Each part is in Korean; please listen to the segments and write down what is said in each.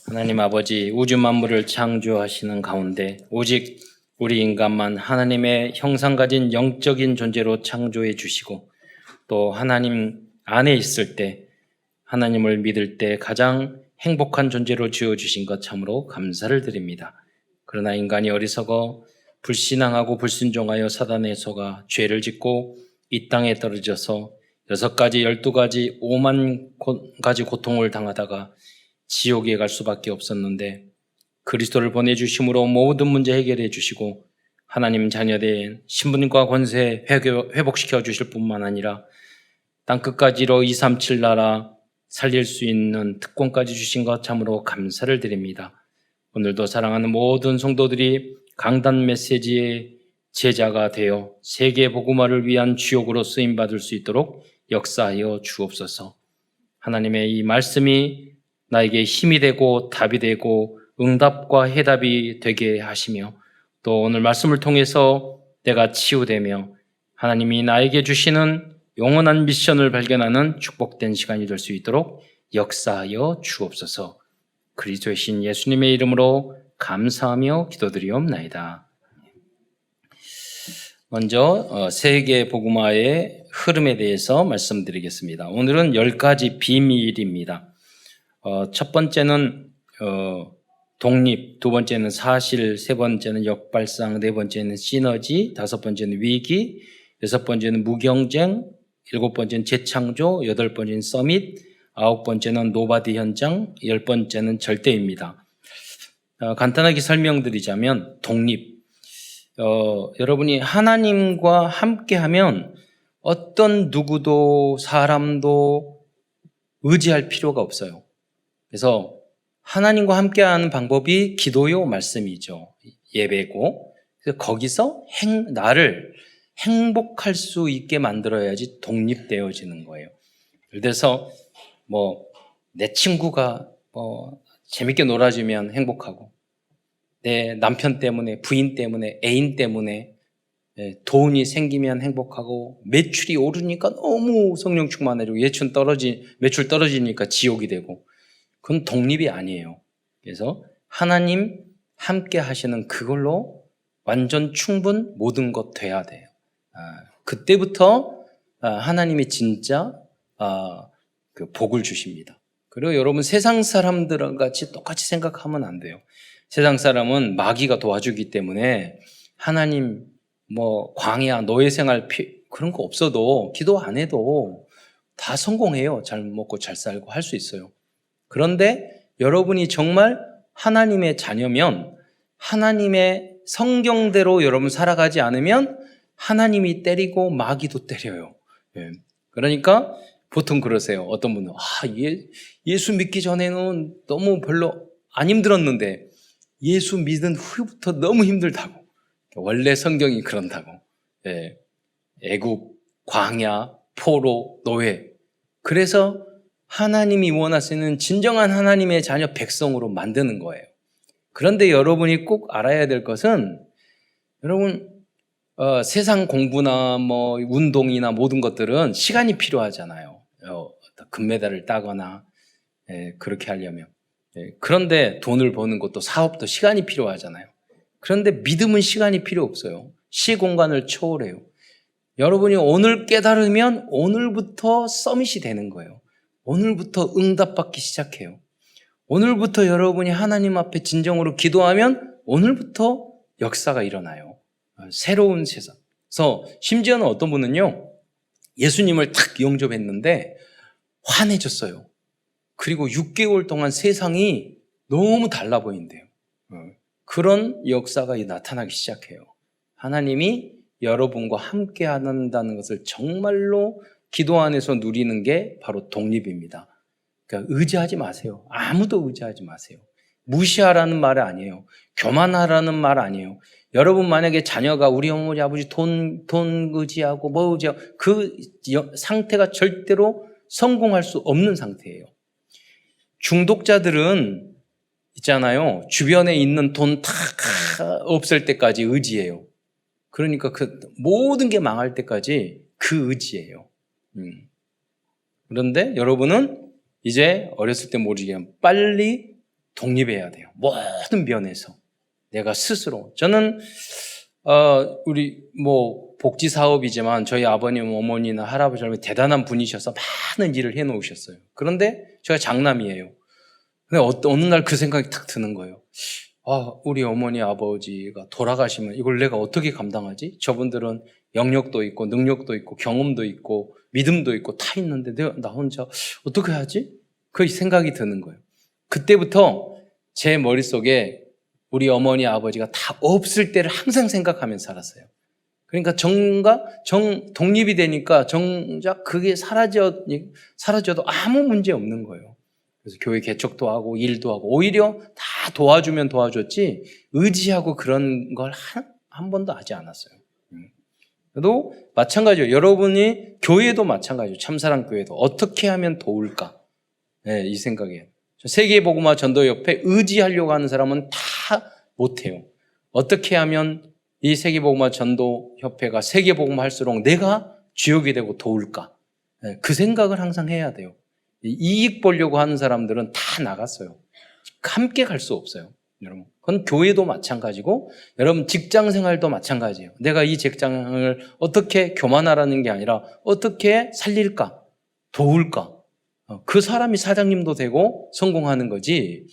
하나님 아버지, 우주 만물을 창조하시는 가운데 오직 우리 인간만 하나님의 형상 가진 영적인 존재로 창조해 주시고 또 하나님 안에 있을 때 하나님을 믿을 때 가장 행복한 존재로 지어주신 것 참으로 감사를 드립니다. 그러나 인간이 어리석어 불신앙하고 불순종하여 사단에 속아 죄를 짓고 이 땅에 떨어져서 6가지, 12가지, 5만 가지 고통을 당하다가 지옥에 갈 수밖에 없었는데 그리스도를 보내주심으로 모든 문제 해결해 주시고 하나님 자녀된 신분과 권세 회복시켜 주실 뿐만 아니라 땅끝까지로 237 나라 살릴 수 있는 특권까지 주신 것 참으로 감사를 드립니다. 오늘도 사랑하는 모든 성도들이 강단 메시지의 제자가 되어 세계 복음화를 위한 주역으로 쓰임받을 수 있도록 역사하여 주옵소서. 하나님의 이 말씀이 나에게 힘이 되고 답이 되고 응답과 해답이 되게 하시며 또 오늘 말씀을 통해서 내가 치유되며 하나님이 나에게 주시는 영원한 미션을 발견하는 축복된 시간이 될 수 있도록 역사하여 주옵소서. 그리스도의 신 예수님의 이름으로 감사하며 기도드리옵나이다. 먼저 세계 복음화의 흐름에 대해서 말씀드리겠습니다. 오늘은 10가지 비밀입니다. 첫 번째는 독립, 두 번째는 사실, 세 번째는 역발상, 네 번째는 시너지, 다섯 번째는 위기, 여섯 번째는 무경쟁, 일곱 번째는 재창조, 여덟 번째는 서밋, 아홉 번째는 노바디 현장, 열 번째는 절대입니다. 간단하게 설명드리자면 독립. 여러분이 하나님과 함께하면 어떤 누구도 사람도 의지할 필요가 없어요. 그래서 하나님과 함께하는 방법이 기도요, 말씀이죠. 예배고. 그래서 거기서 나를 행복할 수 있게 만들어야지 독립되어지는 거예요. 예를 들어서 내 친구가 재밌게 놀아주면 행복하고 내 남편 때문에, 부인 때문에, 애인 때문에 돈이 생기면 행복하고 매출이 오르니까 너무 성령 충만해지고 매출 떨어지니까 지옥이 되고 그건 독립이 아니에요. 그래서 하나님 함께 하시는 그걸로 완전 충분 모든 것 돼야 돼요. 그때부터 하나님이 진짜 그 복을 주십니다. 그리고 여러분 세상 사람들과 같이 똑같이 생각하면 안 돼요. 세상 사람은 마귀가 도와주기 때문에 하나님 광야 노예 생활 그런 거 없어도 기도 안 해도 다 성공해요. 잘 먹고 잘 살고 할 수 있어요. 그런데 여러분이 정말 하나님의 자녀면 하나님의 성경대로 여러분 살아가지 않으면 하나님이 때리고 마귀도 때려요. 그러니까 보통 그러세요. 어떤 분은 예수 믿기 전에는 너무 별로 안 힘들었는데 예수 믿은 후부터 너무 힘들다고. 원래 성경이 그런다고. 애국, 광야, 포로, 노예. 그래서 하나님이 원하시는 진정한 하나님의 자녀 백성으로 만드는 거예요. 그런데 여러분이 꼭 알아야 될 것은 여러분 세상 공부나 운동이나 모든 것들은 시간이 필요하잖아요. 금메달을 따거나 그렇게 하려면. 그런데 돈을 버는 것도 사업도 시간이 필요하잖아요. 그런데 믿음은 시간이 필요 없어요. 시공간을 초월해요. 여러분이 오늘 깨달으면 오늘부터 서밋이 되는 거예요. 오늘부터 응답받기 시작해요. 오늘부터 여러분이 하나님 앞에 진정으로 기도하면 오늘부터 역사가 일어나요. 새로운 세상. 그래서 심지어는 어떤 분은요, 예수님을 탁 영접했는데 환해졌어요. 그리고 6개월 동안 세상이 너무 달라 보인대요. 그런 역사가 나타나기 시작해요. 하나님이 여러분과 함께 한다는 것을 정말로 기도 안에서 누리는 게 바로 독립입니다. 그러니까 의지하지 마세요. 아무도 의지하지 마세요. 무시하라는 말 아니에요. 교만하라는 말 아니에요. 여러분 만약에 자녀가 우리 어머니 아버지 돈 의지하고 의지하고 그 상태가 절대로 성공할 수 없는 상태예요. 중독자들은 있잖아요. 주변에 있는 돈 다 없을 때까지 의지해요. 그러니까 그 모든 게 망할 때까지 그 의지예요. 그런데 여러분은 이제 어렸을 때 모르게 빨리 독립해야 돼요. 모든 면에서. 내가 스스로. 저는, 우리, 복지 사업이지만 저희 아버님, 어머니나 할아버지, 대단한 분이셔서 많은 일을 해 놓으셨어요. 그런데 제가 장남이에요. 근데 어느 날 그 생각이 탁 드는 거예요. 우리 어머니, 아버지가 돌아가시면 이걸 내가 어떻게 감당하지? 저분들은 영역도 있고, 능력도 있고, 경험도 있고, 믿음도 있고, 다 있는데 나 혼자 어떻게 하지? 그 생각이 드는 거예요. 그때부터 제 머릿속에 우리 어머니, 아버지가 다 없을 때를 항상 생각하면서 살았어요. 그러니까 독립이 되니까 정작 그게 사라져도 아무 문제 없는 거예요. 그래서 교회 개척도 하고 일도 하고 오히려 다 도와주면 도와줬지 의지하고 그런 걸 한 번도 하지 않았어요. 그래도 마찬가지예요. 여러분이 교회도 마찬가지예요. 참사랑교회도 어떻게 하면 도울까? 네, 이 생각이에요. 세계복음화 전도협회 의지하려고 하는 사람은 다 못해요. 어떻게 하면 이 세계복음화 전도협회가 세계복음화 할수록 내가 주역이 되고 도울까? 네, 그 생각을 항상 해야 돼요. 이익 보려고 하는 사람들은 다 나갔어요. 함께 갈 수 없어요. 여러분, 그건 교회도 마찬가지고 여러분 직장 생활도 마찬가지예요. 내가 이 직장을 어떻게 교만하라는 게 아니라 어떻게 살릴까? 도울까? 그 사람이 사장님도 되고 성공하는 거지.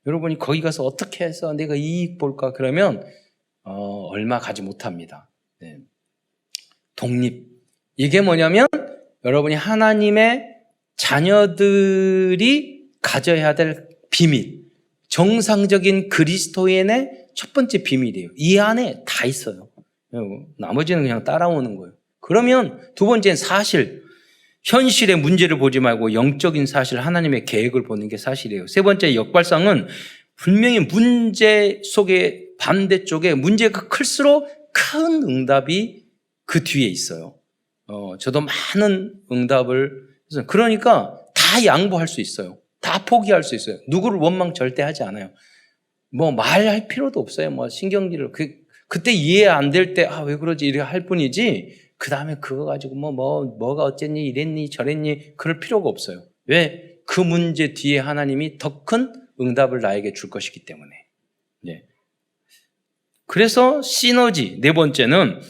여러분이 거기 가서 어떻게 해서 내가 이익 볼까? 그러면 얼마 가지 못합니다. 네. 독립. 이게 뭐냐면 여러분이 하나님의 자녀들이 가져야 될 비밀. 정상적인 그리스도인의 첫 번째 비밀이에요. 이 안에 다 있어요. 나머지는 그냥 따라오는 거예요. 그러면 두 번째는 사실. 현실의 문제를 보지 말고 영적인 사실, 하나님의 계획을 보는 게 사실이에요. 세 번째 역발상은 분명히 문제 속에 반대쪽에 문제가 클수록 큰 응답이 그 뒤에 있어요. 저도 많은 응답을 해서 그러니까 다 양보할 수 있어요. 다 포기할 수 있어요. 누구를 원망 절대 하지 않아요. 말할 필요도 없어요. 신경질을 그때 이해 안 될 때 왜 그러지 이래 할 뿐이지. 그 다음에 그거 가지고 뭐가 어쨌니 이랬니 저랬니 그럴 필요가 없어요. 왜? 그 문제 뒤에 하나님이 더 큰 응답을 나에게 줄 것이기 때문에. 네. 그래서 시너지 네 번째는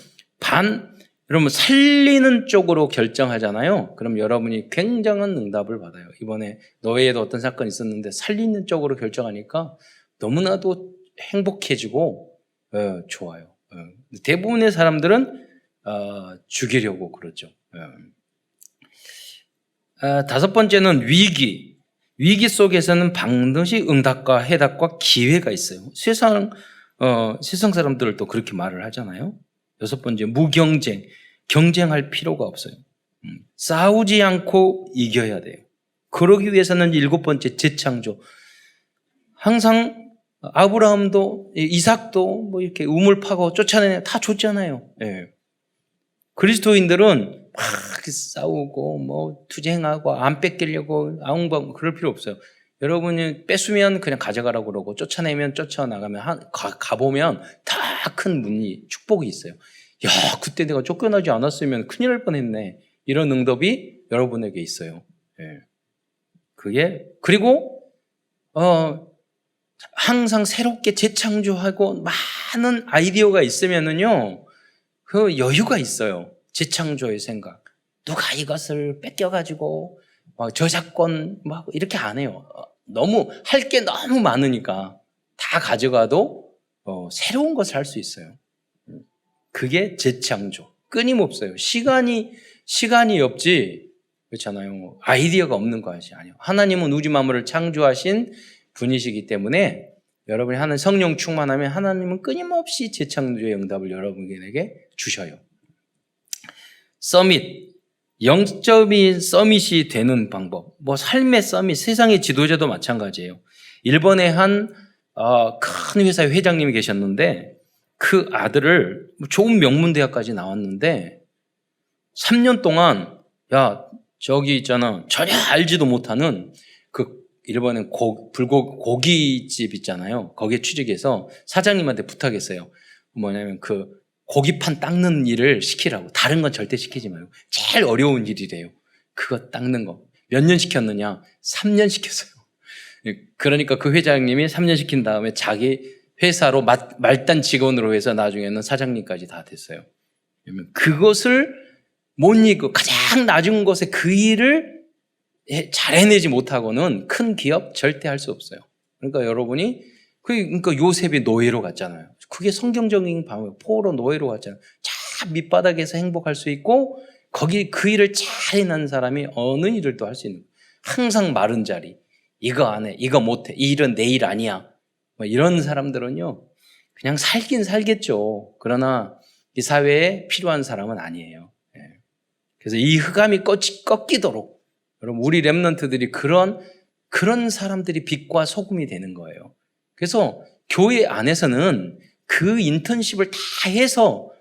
여러분 살리는 쪽으로 결정하잖아요. 그럼 여러분이 굉장한 응답을 받아요. 이번에 노예에도 어떤 사건이 있었는데 살리는 쪽으로 결정하니까 너무나도 행복해지고 좋아요. 대부분의 사람들은 죽이려고 그러죠. 다섯 번째는 위기. 위기 속에서는 반드시 응답과 해답과 기회가 있어요. 세상 사람들도 그렇게 말을 하잖아요. 여섯 번째, 무경쟁. 경쟁할 필요가 없어요. 싸우지 않고 이겨야 돼요. 그러기 위해서는 일곱 번째, 재창조. 항상 아브라함도 이삭도 이렇게 우물 파고 쫓아내냐 다 줬잖아요. 예. 그리스도인들은 막 싸우고 투쟁하고 안 뺏기려고 아웅바웅 그럴 필요 없어요. 여러분이 뺏으면 그냥 가져가라고 그러고 쫓아내면 쫓아나가면 가보면 다 큰 문이 축복이 있어요. 야, 그때 내가 쫓겨나지 않았으면 큰일 날 뻔했네. 이런 응답이 여러분에게 있어요. 예. 그리고 항상 새롭게 재창조하고 많은 아이디어가 있으면은요. 그 여유가 있어요. 재창조의 생각. 누가 이것을 뺏겨가지고 저작권 이렇게 안 해요. 할 게 너무 많으니까 다 가져가도 새로운 것을 할 수 있어요. 그게 재창조. 끊임없어요. 시간이 없지 그렇잖아요. 아이디어가 없는 것이 아니에요. 하나님은 우주 만물을 창조하신 분이시기 때문에 여러분이 하는 성령 충만하면 하나님은 끊임없이 재창조의 응답을 여러분에게 주셔요. 서밋, 영적인 서밋이 되는 방법. 삶의 서밋, 세상의 지도자도 마찬가지예요. 일본의 한 큰 회사의 회장님이 계셨는데 그 아들을 좋은 명문대학까지 나왔는데 3년 동안 저기 있잖아 전혀 알지도 못하는 그 일본의 고깃집 있잖아요. 거기에 취직해서 사장님한테 부탁했어요. 뭐냐면 그 고기판 닦는 일을 시키라고. 다른 건 절대 시키지 말고. 제일 어려운 일이래요. 그거 닦는 거. 몇 년 시켰느냐? 3년 시켰어요. 그러니까 그 회장님이 3년 시킨 다음에 자기 회사로 말단 직원으로 해서 나중에는 사장님까지 다 됐어요. 그것을 못 이기고 가장 낮은 곳에 그 일을 잘 해내지 못하고는 큰 기업 절대 할 수 없어요. 그러니까 여러분이 그러니까 요셉이 노예로 갔잖아요. 그게 성경적인 방법. 포로 노예로 갔잖아요. 자 밑바닥에서 행복할 수 있고 거기 그 일을 잘 해낸 사람이 어느 일을 또 할 수 있는 거예요. 항상 마른 자리. 이거 안 해. 이거 못 해. 이 일은 내 일 아니야. 뭐 이런 사람들은요. 그냥 살긴 살겠죠. 그러나 이 사회에 필요한 사람은 아니에요. 그래서 이 흑암이 꺾이도록 여러분 우리 렘넌트들이 그런 사람들이 빛과 소금이 되는 거예요. 그래서 교회 안에서는 그 인턴십을 다 해서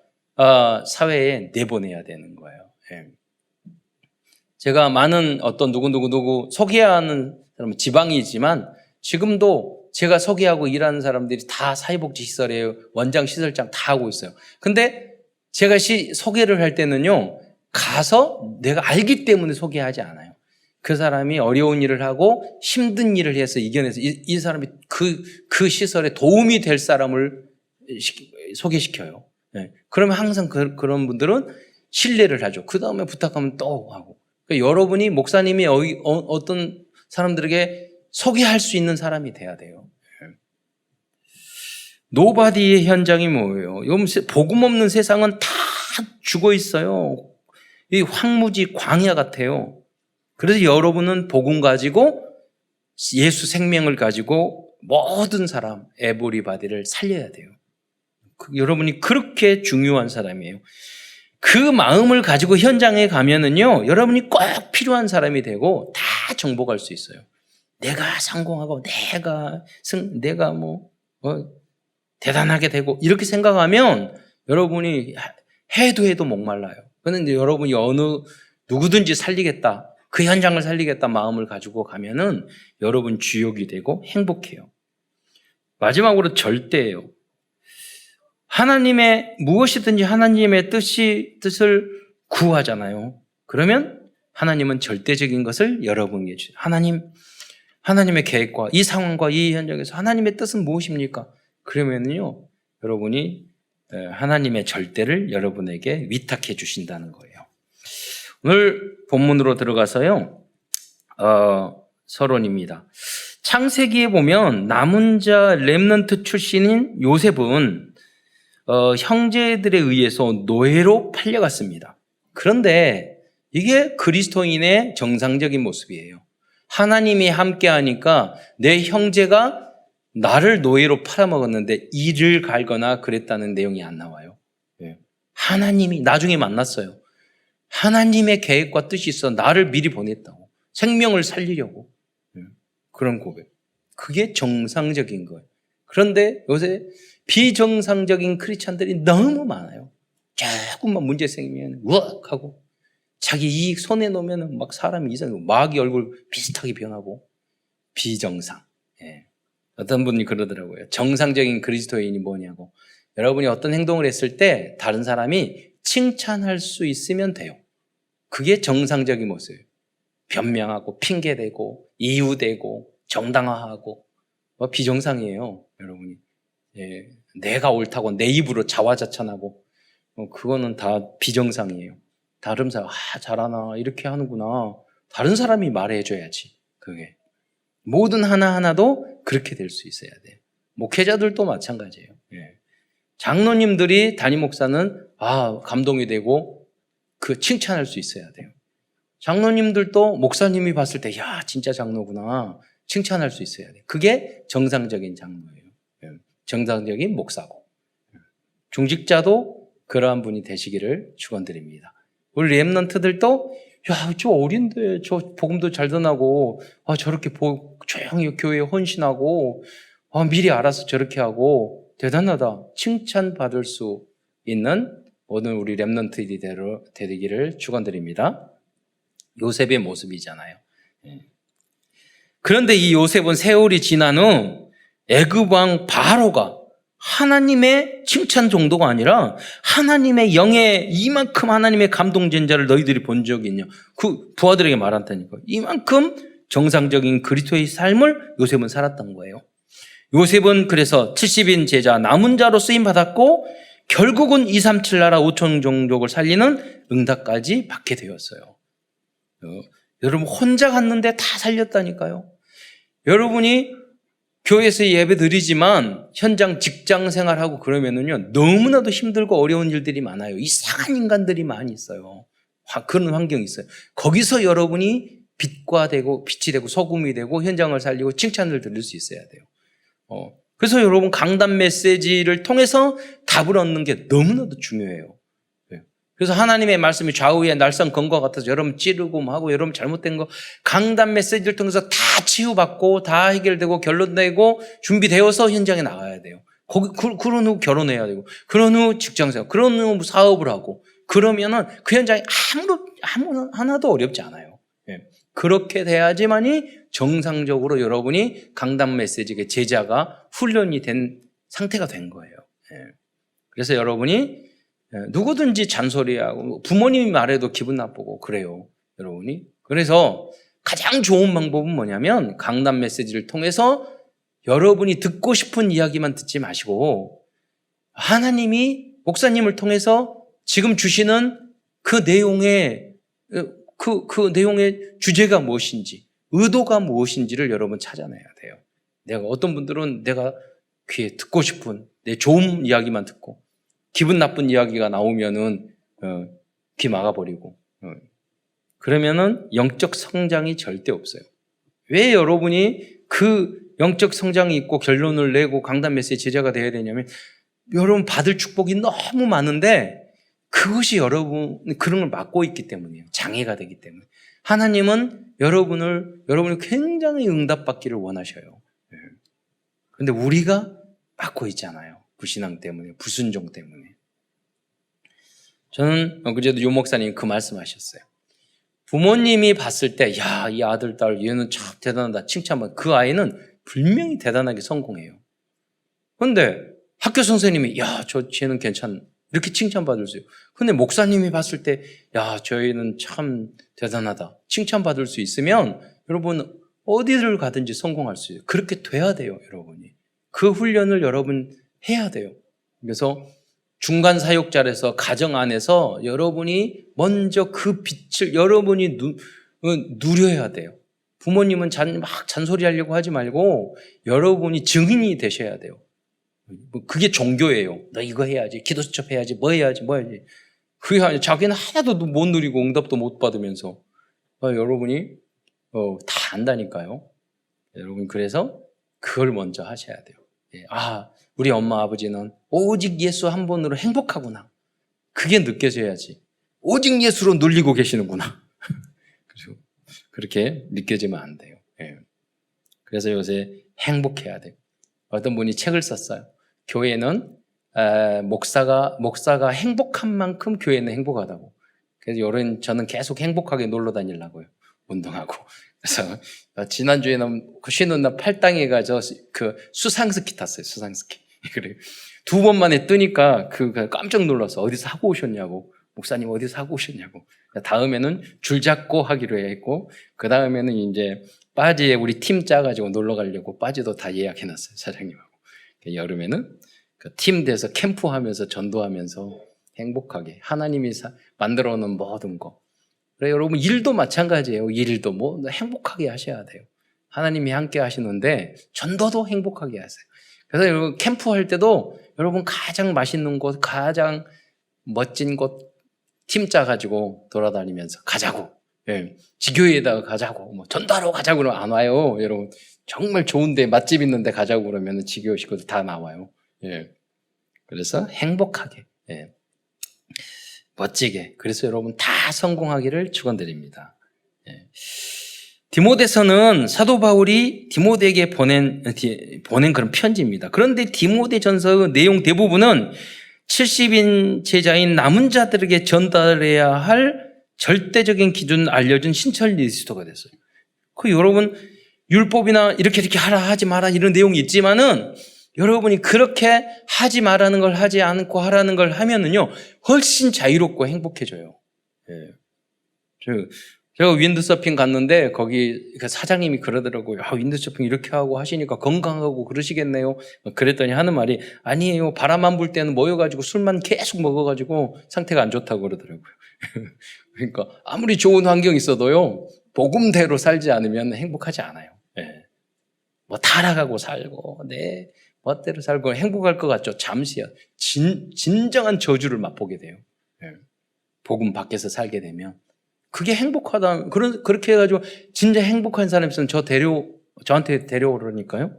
사회에 내보내야 되는 거예요. 제가 많은 어떤 누구 소개하는 사람은 지방이지만 지금도 제가 소개하고 일하는 사람들이 다 사회복지시설에 원장 시설장 다 하고 있어요. 근데 제가 소개를 할 때는요, 가서 내가 알기 때문에 소개하지 않아요. 그 사람이 어려운 일을 하고 힘든 일을 해서 이겨내서 이 사람이 그 시설에 도움이 될 사람을 소개시켜요. 그러면 항상 그런 분들은 신뢰를 하죠. 그 다음에 부탁하면 또 하고. 그러니까 여러분이 목사님이 어떤 사람들에게 소개할 수 있는 사람이 돼야 돼요. 노바디의 현장이 뭐예요? 복음 없는 세상은 다 죽어 있어요. 이 황무지 광야 같아요. 그래서 여러분은 복음 가지고 예수 생명을 가지고 모든 사람 에브리바디를 살려야 돼요. 여러분이 그렇게 중요한 사람이에요. 그 마음을 가지고 현장에 가면은요, 여러분이 꼭 필요한 사람이 되고 다 정복할 수 있어요. 내가 성공하고 내가 대단하게 되고 이렇게 생각하면 여러분이 해도 목말라요. 그런데 여러분이 누구든지 살리겠다, 그 현장을 살리겠다 마음을 가지고 가면은 여러분 주역이 되고 행복해요. 마지막으로 절대예요. 무엇이든지 하나님의 뜻을 구하잖아요. 그러면 하나님은 절대적인 것을 여러분에게 주세요. 하나님의 계획과 이 상황과 이 현장에서 하나님의 뜻은 무엇입니까? 그러면요, 여러분이 하나님의 절대를 여러분에게 위탁해 주신다는 거예요. 오늘 본문으로 들어가서요, 서론입니다. 창세기에 보면 남은 자 렘넌트 출신인 요셉은 형제들에 의해서 노예로 팔려갔습니다. 그런데 이게 그리스도인의 정상적인 모습이에요. 하나님이 함께하니까 내 형제가 나를 노예로 팔아먹었는데 이를 갈거나 그랬다는 내용이 안 나와요. 하나님이 나중에 만났어요. 하나님의 계획과 뜻이 있어 나를 미리 보냈다고. 생명을 살리려고. 그런 고백. 그게 정상적인 거예요. 그런데 요새 비정상적인 크리스찬들이 너무 많아요. 조금만 문제 생기면 우악 하고 자기 이익 손에 놓으면 막 사람이 이상하고 마귀 얼굴 비슷하게 변하고 비정상. 어떤 분이 그러더라고요. 정상적인 그리스도인이 뭐냐고. 여러분이 어떤 행동을 했을 때 다른 사람이 칭찬할 수 있으면 돼요. 그게 정상적인 모습이에요. 변명하고 핑계대고 이유대고 정당화하고 비정상이에요. 여러분이. 내가 옳다고 내 입으로 자화자찬하고 그거는 다 비정상이에요. 다른 사람 잘하나 이렇게 하는구나. 다른 사람이 말해줘야지. 그게 모든 하나하나도 그렇게 될 수 있어야 돼요. 목회자들도 마찬가지예요. 장로님들이 담임 목사는 감동이 되고 칭찬할 수 있어야 돼요. 장로님들도 목사님이 봤을 때 야 진짜 장로구나 칭찬할 수 있어야 돼요. 그게 정상적인 장로예요. 정상적인 목사고. 중직자도 그러한 분이 되시기를 축원드립니다. 우리 렘넌트들도 야, 저 어린데 저 복음도 잘 전하고 저렇게 조용히 교회에 헌신하고 미리 알아서 저렇게 하고 대단하다. 칭찬받을 수 있는 오늘 우리 렘넌트들이 되기를 축원드립니다. 요셉의 모습이잖아요. 그런데 이 요셉은 세월이 지난 후 애굽 왕 바로가 하나님의 칭찬 정도가 아니라 하나님의 영에 이만큼 하나님의 감동된 자를 너희들이 본 적이 있냐. 그 부하들에게 말한다니까. 이만큼 정상적인 그리스도의 삶을 요셉은 살았던 거예요. 요셉은 그래서 70인 제자 남은 자로 쓰임 받았고 결국은 237 나라 5천 종족을 살리는 응답까지 받게 되었어요. 여러분 혼자 갔는데 다 살렸다니까요. 여러분이 교회에서 예배 드리지만 현장 직장 생활하고 그러면은요 너무나도 힘들고 어려운 일들이 많아요. 이상한 인간들이 많이 있어요. 그런 환경이 있어요. 거기서 여러분이 빛과 되고 빛이 되고 소금이 되고 현장을 살리고 칭찬을 들을 수 있어야 돼요. 그래서 여러분 강단 메시지를 통해서 답을 얻는 게 너무나도 중요해요. 그래서 하나님의 말씀이 좌우에 날선 검과 같아서 여러분 찌르고 하고 여러분 잘못된 거 강단 메시지를 통해서 다 치유받고 다 해결되고 결론내고 준비되어서 현장에 나가야 돼요. 그런 후 결혼해야 되고 그런 후 직장생활 그런 후 사업을 하고 그러면은 그 현장이 하나도 어렵지 않아요. 그렇게 돼야지만이 정상적으로 여러분이 강단 메시지의 제자가 훈련이 된 상태가 된 거예요. 그래서 여러분이 누구든지 잔소리하고 부모님이 말해도 기분 나쁘고 그래요. 여러분이. 그래서 가장 좋은 방법은 뭐냐면 강단 메시지를 통해서 여러분이 듣고 싶은 이야기만 듣지 마시고 하나님이 목사님을 통해서 지금 주시는 그 내용의 그 내용의 주제가 무엇인지 의도가 무엇인지를 여러분 찾아내야 돼요. 내가 어떤 분들은 내가 귀에 듣고 싶은 내 좋은 이야기만 듣고 기분 나쁜 이야기가 나오면은 귀 막아버리고 그러면은 영적 성장이 절대 없어요. 왜 여러분이 그 영적 성장이 있고 결론을 내고 강단 메시지 제자가 되어야 되냐면 여러분 받을 축복이 너무 많은데 그것이 여러분 그런 걸 막고 있기 때문이에요. 장애가 되기 때문에. 하나님은 여러분이 굉장히 응답받기를 원하셔요. 그런데 우리가 막고 있잖아요. 불신앙 때문에, 불순종 때문에. 저는 그제도 유 목사님 그 말씀하셨어요. 부모님이 봤을 때, 야, 이 아들, 딸, 얘는 참 대단하다. 칭찬받. 그 아이는 분명히 대단하게 성공해요. 그런데 학교 선생님이, 야, 쟤는 이렇게 칭찬받을 수 있어요. 근데 목사님이 봤을 때, 야, 저희는 참 대단하다. 칭찬받을 수 있으면 여러분 어디를 가든지 성공할 수 있어요. 그렇게 돼야 돼요, 여러분이. 그 훈련을 여러분 해야 돼요. 그래서 중간 사역자에서 가정 안에서 여러분이 먼저 그 빛을 여러분이 누려야 돼요. 부모님은 막 잔소리하려고 하지 말고 여러분이 증인이 되셔야 돼요. 그게 종교예요. 너 이거 해야지, 기도 수첩 해야지, 뭐 해야지. 그게 아니라 자기는 하나도 못 누리고 응답도 못 받으면서 여러분이 다 안다니까요. 여러분 그래서 그걸 먼저 하셔야 돼요. 우리 엄마 아버지는 오직 예수 한 번으로 행복하구나. 그게 느껴져야지. 오직 예수로 눌리고 계시는구나. 그렇게 느껴지면 안 돼요. 그래서 요새 행복해야 돼요. 어떤 분이 책을 썼어요. 교회는 목사가 행복한 만큼 교회는 행복하다고. 그래서 저는 계속 행복하게 놀러 다니려고요. 운동하고. 그래서 지난주에는 쉬는 날 팔당에 가서 그 수상스키 탔어요. 수상스키. 그래 2번 만에 뜨니까 깜짝 놀라서 어디서 하고 오셨냐고. 목사님 어디서 하고 오셨냐고. 다음에는 줄 잡고 하기로 했고 그 다음에는 이제 빠지에 우리 팀 짜가지고 놀러 가려고 빠지도 다 예약해놨어요. 사장님하고. 여름에는 그 팀 돼서 캠프하면서 전도하면서 행복하게 하나님이 만들어 놓은 모든 거. 그래 여러분 일도 마찬가지예요. 일도 행복하게 하셔야 돼요. 하나님이 함께 하시는데 전도도 행복하게 하세요. 그래서 여러분 캠프할 때도 여러분 가장 맛있는 곳, 가장 멋진 곳 팀 짜가지고 돌아다니면서 가자고. 지교회에다가 가자고. 전도하러 가자고 그러면 안 와요. 여러분 정말 좋은데 맛집 있는데 가자고 그러면 지교회 식구들 다 나와요. 그래서 행복하게. 멋지게. 그래서 여러분 다 성공하기를 축원드립니다. 디모데서는 사도 바울이 디모데에게 보낸 그런 편지입니다. 그런데 디모데전서의 내용 대부분은 70인 제자인 남은 자들에게 전달해야 할 절대적인 기준을 알려준 신철 리스트가 됐어요. 여러분 율법이나 이렇게 하라 하지 마라 이런 내용이 있지만은 여러분이 그렇게 하지 말라는 걸 하지 않고 하라는 걸 하면은요 훨씬 자유롭고 행복해져요. 제가 윈드서핑 갔는데 거기 그 사장님이 그러더라고요. 윈드서핑 이렇게 하고 하시니까 건강하고 그러시겠네요. 그랬더니 하는 말이 아니에요. 바람만 불 때는 모여가지고 술만 계속 먹어가지고 상태가 안 좋다고 그러더라고요. 그러니까 아무리 좋은 환경이 있어도요. 복음대로 살지 않으면 행복하지 않아요. 예. 뭐 타락하고 살고 내 멋대로 살고 행복할 것 같죠. 잠시야. 진정한 저주를 맛보게 돼요. 예. 복음 밖에서 살게 되면. 그게 행복하다. 그렇게 해가지고 진짜 행복한 사람 있으면 저한테 데려오라니까요.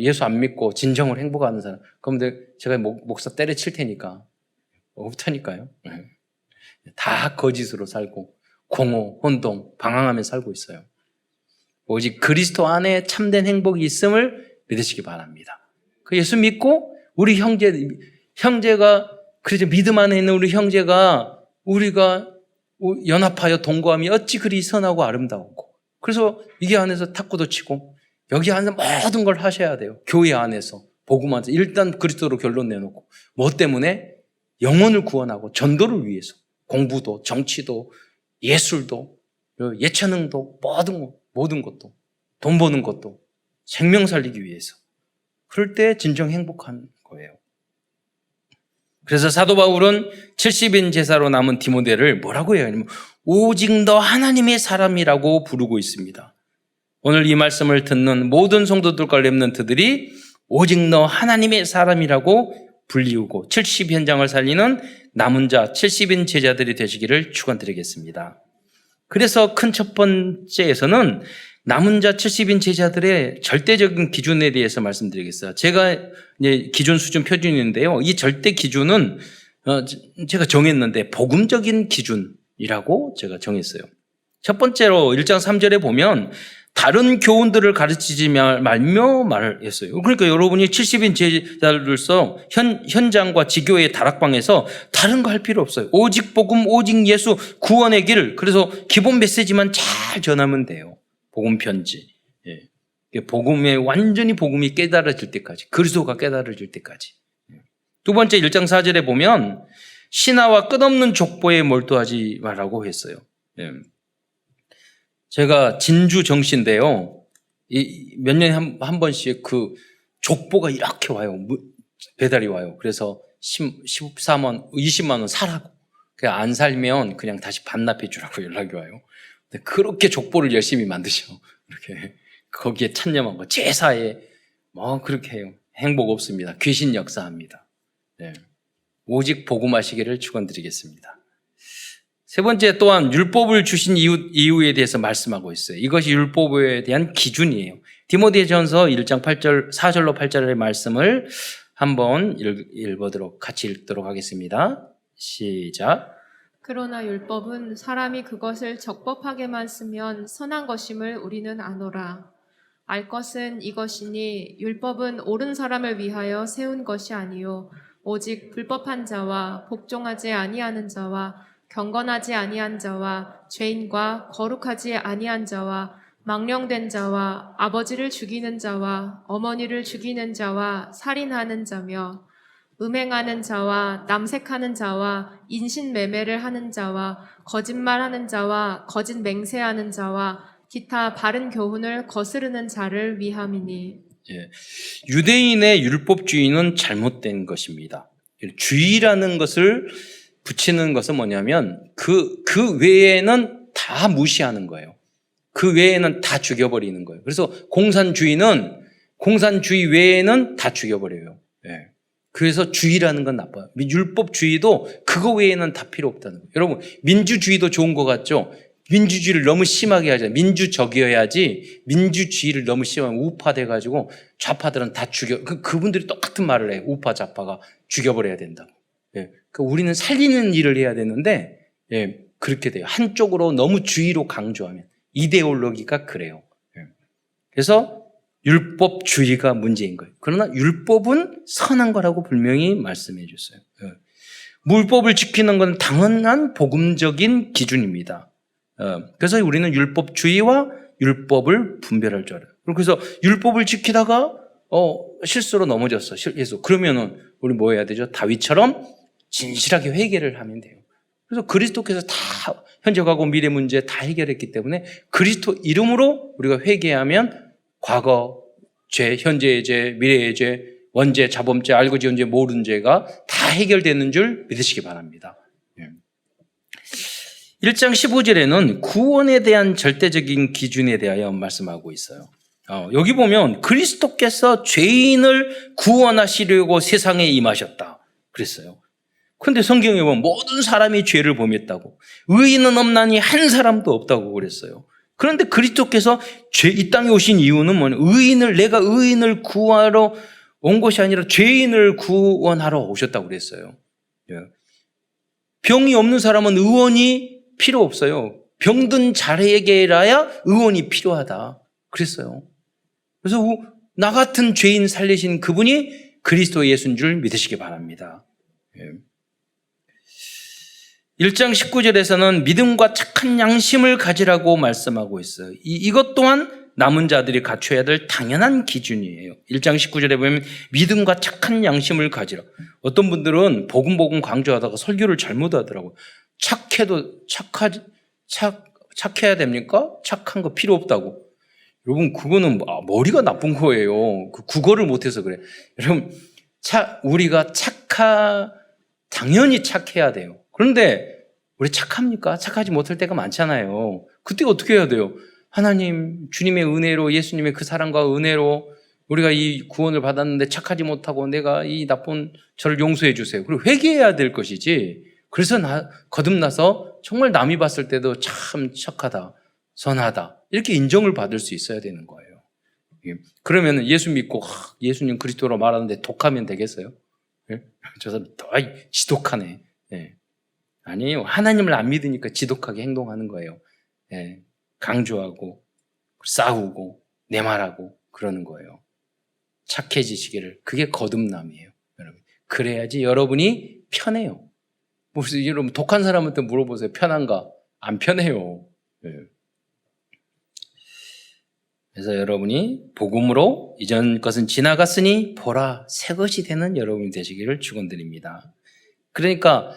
예수 안 믿고 진정으로 행복하는 사람. 그럼 제가 목사 때려칠 테니까. 없다니까요. 다 거짓으로 살고 공허, 혼동, 방황하며 살고 있어요. 오직 그리스도 안에 참된 행복이 있음을 믿으시기 바랍니다. 그 예수 믿고 우리 형제가 그래서 믿음 안에 있는 우리 형제가 우리가 연합하여 동거함이 어찌 그리 선하고 아름다웠고 그래서 이게 안에서 탁구도 치고 여기 안에서 모든 걸 하셔야 돼요. 교회 안에서 복음 안에서 일단 그리스도로 결론 내놓고 뭐 때문에? 영혼을 구원하고 전도를 위해서 공부도 정치도 예술도 예체능도 모든 것도 돈 버는 것도 생명 살리기 위해서 그럴 때 진정 행복한 거예요. 그래서 사도 바울은 70인 제사로 남은 디모데를 뭐라고 해요? 오직 너 하나님의 사람이라고 부르고 있습니다. 오늘 이 말씀을 듣는 모든 성도들과 렘넌트들이 오직 너 하나님의 사람이라고 불리우고 70 현장을 살리는 남은 자 70인 제자들이 되시기를 축원드리겠습니다. 그래서 큰 첫 번째에서는 남은 자 70인 제자들의 절대적인 기준에 대해서 말씀드리겠어요. 제가 이제 기준 수준 표준인데요. 이 절대 기준은 제가 정했는데 복음적인 기준이라고 제가 정했어요. 첫 번째로 1장 3절에 보면 다른 교훈들을 가르치지 말며 말했어요. 그러니까 여러분이 70인 제자들로서 현장과 지교의 다락방에서 다른 거 할 필요 없어요. 오직 복음, 오직 예수, 구원의 길. 그래서 기본 메시지만 잘 전하면 돼요. 복음 편지. 예. 완전히 복음이 깨달아질 때까지, 그리스도가 깨달아질 때까지. 두 번째 1장 4절에 보면 신하와 끝없는 족보에 몰두하지 말라고 했어요. 예. 제가 진주 정시인데요. 몇 년에 한 번씩 그 족보가 이렇게 와요. 배달이 와요. 그래서 14만, 20만 원 사라고. 그냥 안 살면 그냥 다시 반납해 주라고 연락이 와요. 근데 그렇게 족보를 열심히 만드셔. 이렇게 거기에 찬념하고 제사에 뭐 그렇게 해요. 행복 없습니다. 귀신 역사합니다. 네. 오직 복음하시기를 축원드리겠습니다. 세 번째 또한 율법을 주신 이유에 대해서 말씀하고 있어요. 이것이 율법에 대한 기준이에요. 디모데전서 1장 8절, 4절로 8절의 말씀을 한번 같이 읽도록 하겠습니다. 시작. 그러나 율법은 사람이 그것을 적법하게만 쓰면 선한 것임을 우리는 아노라. 알 것은 이것이니 율법은 옳은 사람을 위하여 세운 것이 아니요 오직 불법한 자와 복종하지 아니하는 자와 경건하지 아니한 자와 죄인과 거룩하지 아니한 자와 망령된 자와 아버지를 죽이는 자와 어머니를 죽이는 자와 살인하는 자며 음행하는 자와 남색하는 자와 인신매매를 하는 자와 거짓말하는 자와 거짓 맹세하는 자와 기타 바른 교훈을 거스르는 자를 위함이니. 예. 유대인의 율법주의는 잘못된 것입니다. 주의라는 것을 붙이는 것은 뭐냐면 그 외에는 다 무시하는 거예요. 그 외에는 다 죽여버리는 거예요. 그래서 공산주의 외에는 다 죽여버려요. 예. 그래서 주의라는 건 나빠요. 율법주의도 그거 외에는 다 필요 없다는 거예요. 여러분 민주주의도 좋은 것 같죠? 민주주의를 너무 심하게 하잖아요. 민주적이어야지 민주주의를 너무 심하면 우파돼가지고 좌파들은 다 그분들이 똑같은 말을 해요. 우파 좌파가 죽여버려야 된다고. 예. 우리는 살리는 일을 해야 되는데 예, 그렇게 돼요. 한쪽으로 너무 주의로 강조하면 이데올로기가 그래요. 예. 그래서 율법주의가 문제인 거예요. 그러나 율법은 선한 거라고 분명히 말씀해 줬어요. 예. 율법을 지키는 건 당연한 복음적인 기준입니다. 그래서 우리는 율법주의와 율법을 분별할 줄 알아요. 그래서 율법을 지키다가 실수로 넘어졌어. 그러면은 우리 뭐 해야 되죠? 다윗처럼 진실하게 회개를 하면 돼요. 그래서 그리스도께서 다 현재 과거 미래 문제 다 해결했기 때문에 그리스도 이름으로 우리가 회개하면 과거 죄, 현재의 죄, 미래의 죄, 원죄, 자범죄, 알고 지은 죄, 모르는 죄가 다 해결되는 줄 믿으시기 바랍니다. 1장 15절에는 구원에 대한 절대적인 기준에 대하여 말씀하고 있어요. 여기 보면 그리스도께서 죄인을 구원하시려고 세상에 임하셨다 그랬어요. 그런데 성경에 보면 모든 사람이 죄를 범했다고, 의인은 없나니 한 사람도 없다고 그랬어요. 그런데 그리스도께서 이 땅에 오신 이유는 뭐냐? 내가 의인을 구하러 온 것이 아니라 죄인을 구원하러 오셨다고 그랬어요. 병이 없는 사람은 의원이 필요 없어요. 병든 자에게라야 의원이 필요하다 그랬어요. 그래서 나 같은 죄인 살리신 그분이 그리스도 예수인 줄 믿으시기 바랍니다. 1장 19절에서는 믿음과 착한 양심을 가지라고 말씀하고 있어요. 이것 또한 남은 자들이 갖춰야 될 당연한 기준이에요. 1장 19절에 보면 믿음과 착한 양심을 가지라. 어떤 분들은 복음 강조하다가 설교를 잘못하더라고요. 착해야 됩니까? 착한 거 필요 없다고. 여러분, 그거는 머리가 나쁜 거예요. 그 국어를 못해서 그래. 여러분, 우리가 당연히 착해야 돼요. 그런데 우리 착합니까? 착하지 못할 때가 많잖아요. 그때 어떻게 해야 돼요? 하나님, 주님의 은혜로, 예수님의 그 사랑과 은혜로 우리가 이 구원을 받았는데 착하지 못하고 내가 이 나쁜 저를 용서해 주세요. 그리고 회개해야 될 것이지. 그래서 거듭나서 정말 남이 봤을 때도 참 착하다, 선하다 이렇게 인정을 받을 수 있어야 되는 거예요. 그러면 예수 믿고 예수님 그리스도로 말하는데 독하면 되겠어요? 저 사람 지독하네. 아니에요. 하나님을 안 믿으니까 지독하게 행동하는 거예요. 강조하고 싸우고 내 말하고 그러는 거예요. 착해지시기를. 그게 거듭남이에요. 여러분. 그래야지 여러분이 편해요. 무슨 여러분 독한 사람한테 물어보세요. 편한가? 안 편해요. 그래서 여러분이 복음으로 이전 것은 지나갔으니 보라 새 것이 되는 여러분이 되시기를 축원드립니다. 그러니까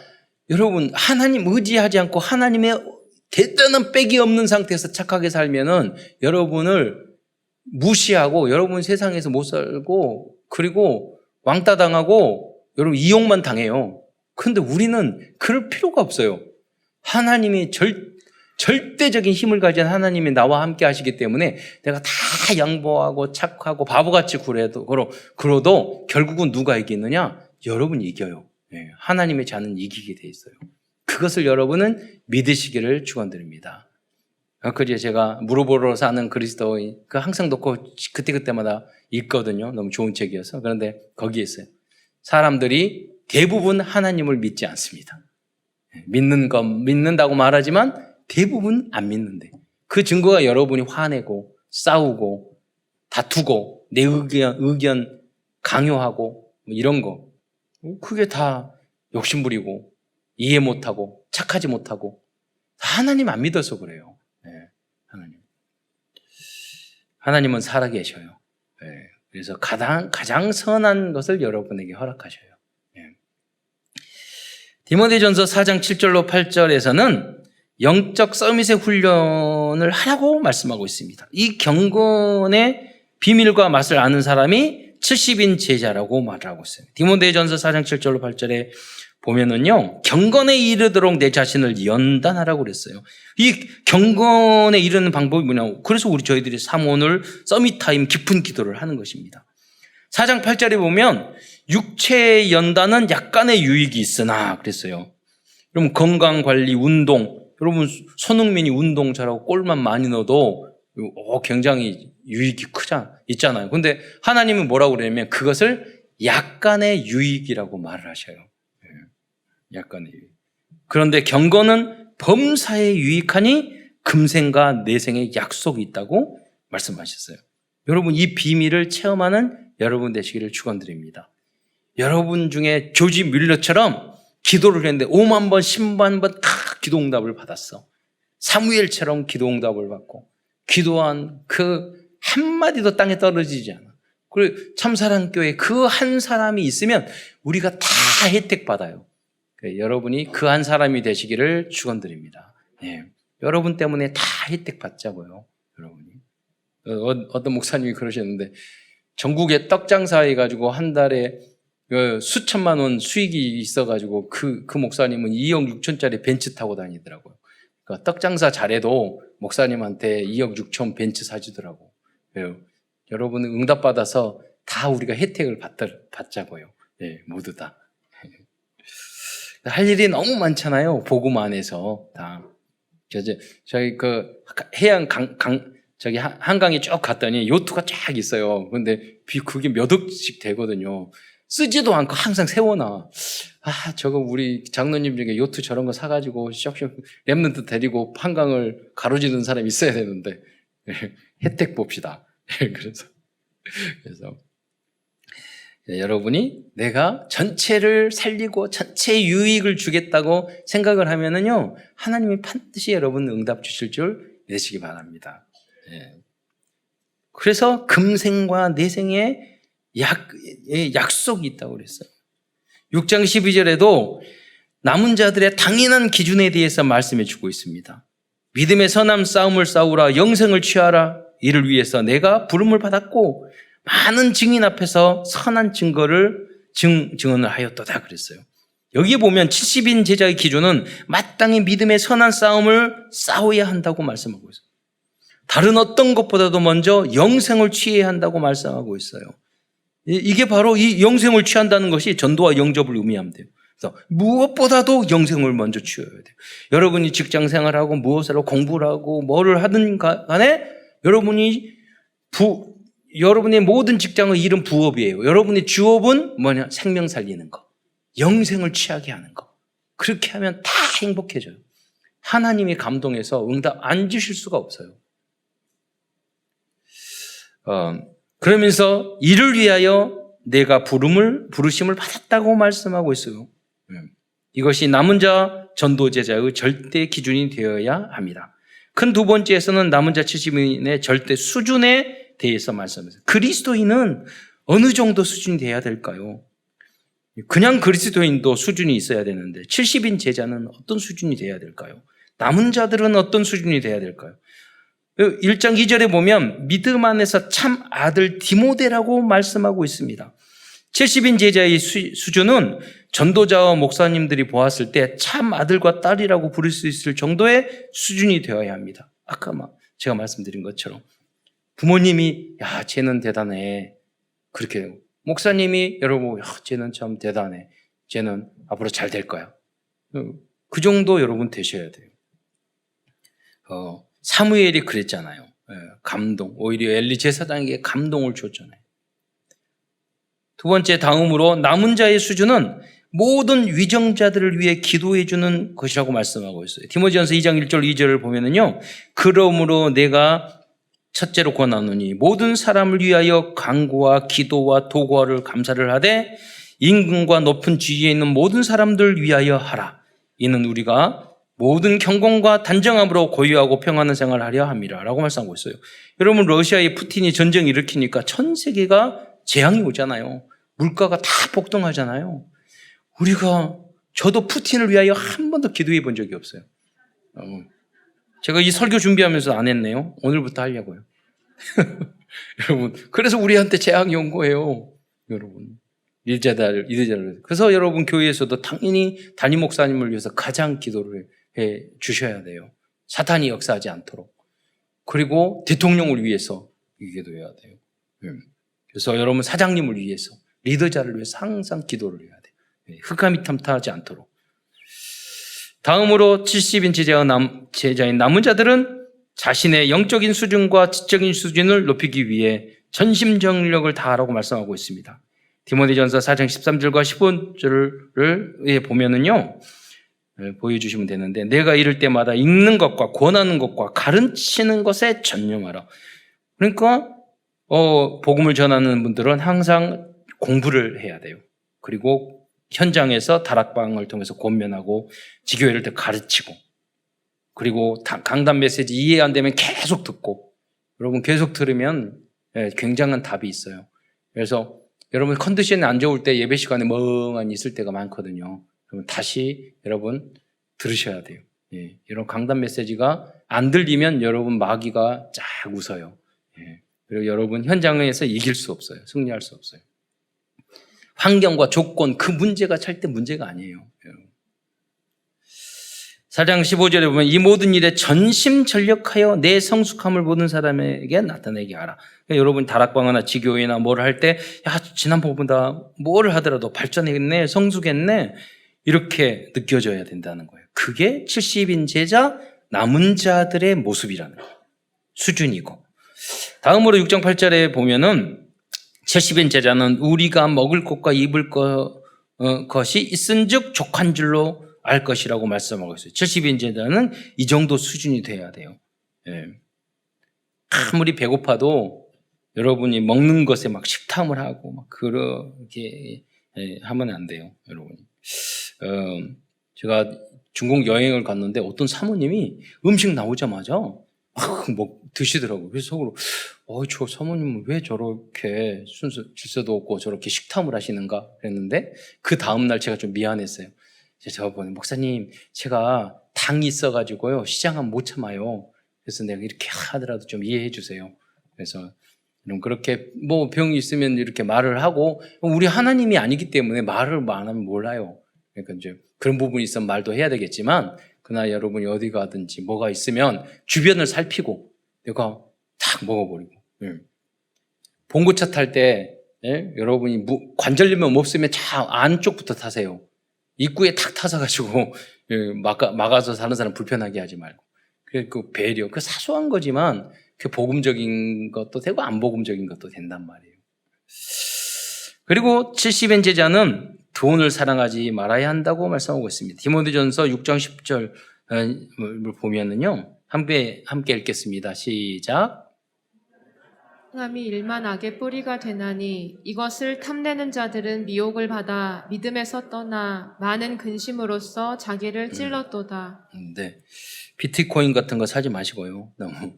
여러분 하나님 의지하지 않고 하나님의 대단한 빽이 없는 상태에서 착하게 살면은 여러분을 무시하고 여러분 세상에서 못 살고 그리고 왕따 당하고 여러분 이용만 당해요. 그런데 우리는 그럴 필요가 없어요. 하나님이 절대적인 힘을 가진 하나님이 나와 함께 하시기 때문에 내가 다 양보하고 착하고 바보같이 그러도 결국은 누가 이기느냐? 여러분이 이겨요. 하나님의 자는 이기게 돼 있어요. 그것을 여러분은 믿으시기를 축원드립니다. 그제 제가 무릎으로 사는 그리스도인 항상 놓고 그때마다 읽거든요. 너무 좋은 책이어서. 그런데 거기에 있어요. 사람들이 대부분 하나님을 믿지 않습니다. 믿는다고 말하지만 대부분 안 믿는데 그 증거가 여러분이 화내고 싸우고 다투고 내 의견 강요하고 이런 거 그게 다 욕심부리고 이해 못하고 착하지 못하고 하나님 안 믿어서 그래요. 하나님은 살아계셔요. 그래서 가장 선한 것을 여러분에게 허락하셔요. 디모데전서 4장 7절로 8절에서는 영적 서밋의 훈련을 하라고 말씀하고 있습니다. 이 경건의 비밀과 맛을 아는 사람이 70인 제자라고 말하고 있어요. 디모데전서 4장 7절로 8절에 보면은요, 경건에 이르도록 내 자신을 연단하라고 그랬어요. 이 경건에 이르는 방법이 뭐냐고. 그래서 저희들이 사모늘 서밋타임 깊은 기도를 하는 것입니다. 4장 8절에 보면 육체의 연단은 약간의 유익이 있으나 그랬어요. 여러분 건강관리, 운동, 여러분 손흥민이 운동 잘하고 골만 많이 넣어도 굉장히 유익이 있잖아요. 근데 하나님은 뭐라고 그러냐면 그것을 약간의 유익이라고 말을 하셔요. 약간의 유익. 그런데 경건은 범사에 유익하니 금생과 내생의 약속이 있다고 말씀하셨어요. 여러분 이 비밀을 체험하는 여러분 되시기를 축원드립니다. 여러분 중에 조지 뮬러처럼 기도를 했는데 5만 번, 10만 번 다 기도응답을 받았어. 사무엘처럼 기도응답을 받고 기도한 그 한마디도 땅에 떨어지지 않아. 그리고 참사랑교회 그 한 사람이 있으면 우리가 다 혜택 받아요. 여러분이 그 한 사람이 되시기를 축원드립니다. 예. 여러분 때문에 다 혜택 받자고요. 여러분이. 어떤 목사님이 그러셨는데 전국에 떡 장사해가지고 한 달에 수천만 원 수익이 있어가지고 그 목사님은 2억 6천짜리 벤츠 타고 다니더라고요. 그러니까 떡 장사 잘해도 목사님한테 2억 6천 벤츠 사주더라고. 여러분은 응답받아서 다 우리가 혜택을 받자고요. 예, 모두 다. 할 일이 너무 많잖아요. 복음 안에서 다. 저희 해안 저기 한강에 쭉 갔더니 요트가 쫙 있어요. 근데 그게 몇 억씩 되거든요. 쓰지도 않고 항상 세워놔. 저거 우리 장로님 중에 요트 저런 거 사가지고 쇽쇽 랩런트 데리고 한강을 가로지르는 사람이 있어야 되는데 혜택 봅시다. 그래서 여러분이 내가 전체를 살리고 전체 유익을 주겠다고 생각을 하면은요, 하나님이 반드시 여러분 응답 주실 줄 믿으시기 바랍니다. 그래서 금생과 내생의 약속이 있다고 그랬어요. 6장 12절에도 남은 자들의 당연한 기준에 대해서 말씀해 주고 있습니다. 믿음의 선한 싸움을 싸우라, 영생을 취하라. 이를 위해서 내가 부름을 받았고 많은 증인 앞에서 선한 증거를 증언을 하였도다 그랬어요. 여기에 보면 70인 제자의 기준은 마땅히 믿음의 선한 싸움을 싸워야 한다고 말씀하고 있어요. 다른 어떤 것보다도 먼저 영생을 취해야 한다고 말씀하고 있어요. 이게 바로 이 영생을 취한다는 것이 전도와 영접을 의미하면 돼요. 그래서 무엇보다도 영생을 먼저 취해야 돼요. 여러분이 직장 생활하고 무엇을 하고 공부를 하고 뭐를 하든 간에 여러분의 모든 직장의 일은 부업이에요. 여러분의 주업은 뭐냐? 생명 살리는 거. 영생을 취하게 하는 거. 그렇게 하면 다 행복해져요. 하나님이 감동해서 응답 안 주실 수가 없어요. 그러면서 이를 위하여 내가 부르심을 받았다고 말씀하고 있어요. 이것이 남은 자 전도 제자의 절대 기준이 되어야 합니다. 큰 두 번째에서는 남은 자 70인의 절대 수준에 대해서 말씀하셨어요. 그리스도인은 어느 정도 수준이 돼야 될까요? 그냥 그리스도인도 수준이 있어야 되는데 70인 제자는 어떤 수준이 돼야 될까요? 남은 자들은 어떤 수준이 돼야 될까요? 1장 2절에 보면 믿음 안에서 참 아들 디모데라고 말씀하고 있습니다. 70인 제자의 수준은 전도자와 목사님들이 보았을 때 참 아들과 딸이라고 부를 수 있을 정도의 수준이 되어야 합니다. 아까 제가 말씀드린 것처럼 부모님이 야 쟤는 대단해 그렇게 목사님이 여러분 쟤는 참 대단해 쟤는 앞으로 잘 될 거야. 그 정도 여러분 되셔야 돼요. 사무엘이 그랬잖아요. 감동. 오히려 엘리 제사장에게 감동을 줬잖아요. 두 번째 다음으로 남은 자의 수준은 모든 위정자들을 위해 기도해 주는 것이라고 말씀하고 있어요. 디모데전서 2장 1절 2절을 보면은요. 그러므로 내가 첫째로 권하노니 모든 사람을 위하여 간구와 기도와 도구를 감사를 하되 임금과 높은 지위에 있는 모든 사람들 위하여 하라. 이는 우리가 모든 경건과 단정함으로 고유하고 평안한 생활을 하려 함이라 라고 말씀하고 있어요. 여러분 러시아의 푸틴이 전쟁 일으키니까 전 세계가 재앙이 오잖아요. 물가가 다 폭등하잖아요. 저도 푸틴을 위하여 한 번도 기도해 본 적이 없어요. 제가 이 설교 준비하면서 안 했네요. 오늘부터 하려고요. 여러분, 그래서 우리한테 재앙이 온 거예요. 여러분. 일제자를. 그래서 여러분 교회에서도 당연히 담임 목사님을 위해서 가장 기도를 해 주셔야 돼요. 사탄이 역사하지 않도록. 그리고 대통령을 위해서 기도해야 돼요. 그래서 여러분 사장님을 위해서, 리더자를 위해서 항상 기도를 해야 돼요. 흑암이 탐탁하지 않도록. 다음으로 70인 제자인 남은 자들은 자신의 영적인 수준과 지적인 수준을 높이기 위해 전심전력을 다하라고 말씀하고 있습니다. 디모데전서 4장 13절과 15절을 보면은요, 보여주시면 되는데, 내가 이럴 때마다 읽는 것과 권하는 것과 가르치는 것에 전념하라. 그러니까, 복음을 전하는 분들은 항상 공부를 해야 돼요. 그리고 현장에서 다락방을 통해서 권면하고, 지교회를 더 가르치고, 그리고 강단 메시지 이해 안 되면 계속 듣고, 여러분 계속 들으면 굉장한 답이 있어요. 그래서 여러분 컨디션이 안 좋을 때 예배 시간에 멍하니 있을 때가 많거든요. 그러면 다시 여러분 들으셔야 돼요. 예, 이런 강단 메시지가 안 들리면 여러분 마귀가 쫙 웃어요. 예, 그리고 여러분 현장에서 이길 수 없어요. 승리할 수 없어요. 환경과 조건, 그 문제가 절대 문제가 아니에요. 여러분. 4장 15절에 보면 이 모든 일에 전심전력하여 내 성숙함을 모든 사람에게 나타내게 하라. 그러니까 여러분 다락방이나 지교회나 뭘 할 때 지난번보다 뭘 하더라도 발전했네, 성숙했네 이렇게 느껴져야 된다는 거예요. 그게 70인 제자 남은 자들의 모습이라는 거예요. 수준이고. 다음으로 6장 8절에 보면은 70인 제자는 우리가 먹을 것과 입을 것이 있은즉 족한 줄로 알 것이라고 말씀하고 있어요. 70인 제자는 이 정도 수준이 돼야 돼요. 예. 아무리 배고파도 여러분이 먹는 것에 막 식탐을 하고 막 그렇게 하면 안 돼요, 여러분. 제가 중국 여행을 갔는데 어떤 사모님이 음식 나오자마자 막 드시더라고요. 그래서 속으로 저 사모님은 왜 저렇게 순수 질서도 없고 저렇게 식탐을 하시는가 그랬는데 그 다음날 제가 좀 미안했어요. 제가 보니 목사님 제가 당이 있어가지고요 시장은 못 참아요. 그래서 내가 이렇게 하더라도 좀 이해해 주세요. 그래서 그렇게 뭐 병이 있으면 이렇게 말을 하고 우리 하나님이 아니기 때문에 말을 안 하면 몰라요. 그러니까 이제 그런 부분이 있으면 말도 해야 되겠지만 그러나 여러분이 어디 가든지 뭐가 있으면 주변을 살피고 내가 탁 먹어버리고 봉고차 탈 때 여러분이 관절염 없으면 차 안쪽부터 타세요. 입구에 탁 타서가지고 막아서 사는 사람 불편하게 하지 말고 그 배려, 그 사소한 거지만 그 복음적인 것도 되고 안 복음적인 것도 된단 말이에요. 그리고 70인 제자는 돈을 사랑하지 말아야 한다고 말씀하고 있습니다. 디모데전서 6장 10절을 보면은요, 함께 읽겠습니다. 시작. 행함이 일만 악의 뿌리가 되나니 이것을 탐내는 자들은 미혹을 받아 믿음에서 떠나 많은 근심으로써 자기를 찔렀도다. 네, 비트코인 같은 거 사지 마시고요. 너무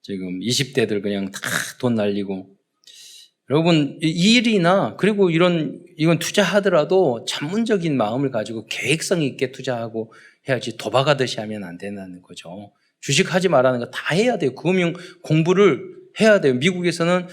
지금 20대들 그냥 다 돈 날리고 여러분 이 일이나 그리고 이건 투자하더라도 전문적인 마음을 가지고 계획성 있게 투자하고 해야지 도박하듯이 하면 안 된다는 거죠. 주식하지 말라는 거 다 해야 돼요. 금융 공부를 해야 돼요. 미국에서는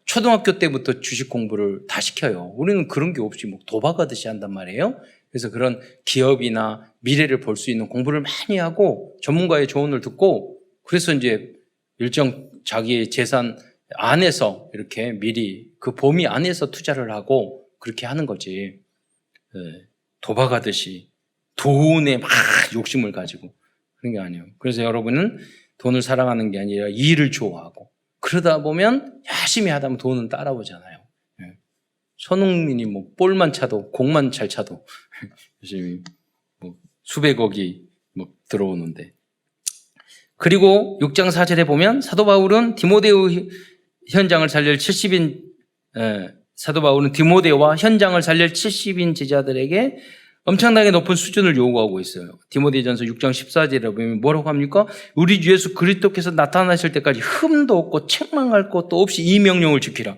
초등학교 때부터 주식 공부를 다 시켜요. 우리는 그런 게 없이 뭐 도박하듯이 한단 말이에요. 그래서 그런 기업이나 미래를 볼 수 있는 공부를 많이 하고 전문가의 조언을 듣고 그래서 이제 일정 자기의 재산 안에서 이렇게 미리 그 범위 안에서 투자를 하고 그렇게 하는 거지. 도박하듯이 돈에 막 욕심을 가지고 그런 게 아니에요. 그래서 여러분은 돈을 사랑하는 게 아니라 일을 좋아하고 그러다 보면 열심히 하다 보면 돈은 따라오잖아요. 손흥민이 뭐 볼만 차도 공만 잘 차도 열심히 뭐 수백억이 뭐 들어오는데 그리고 6장 4절에 보면 사도 바울은 디모데오 현장을 살릴 70인 사도 바울은 디모데와 현장을 살릴 70인 제자들에게 엄청나게 높은 수준을 요구하고 있어요. 디모데전서 6장 14절에 보면 뭐라고 합니까? 우리 주 예수 그리스도께서 나타나실 때까지 흠도 없고 책망할 것도 없이 이 명령을 지키라.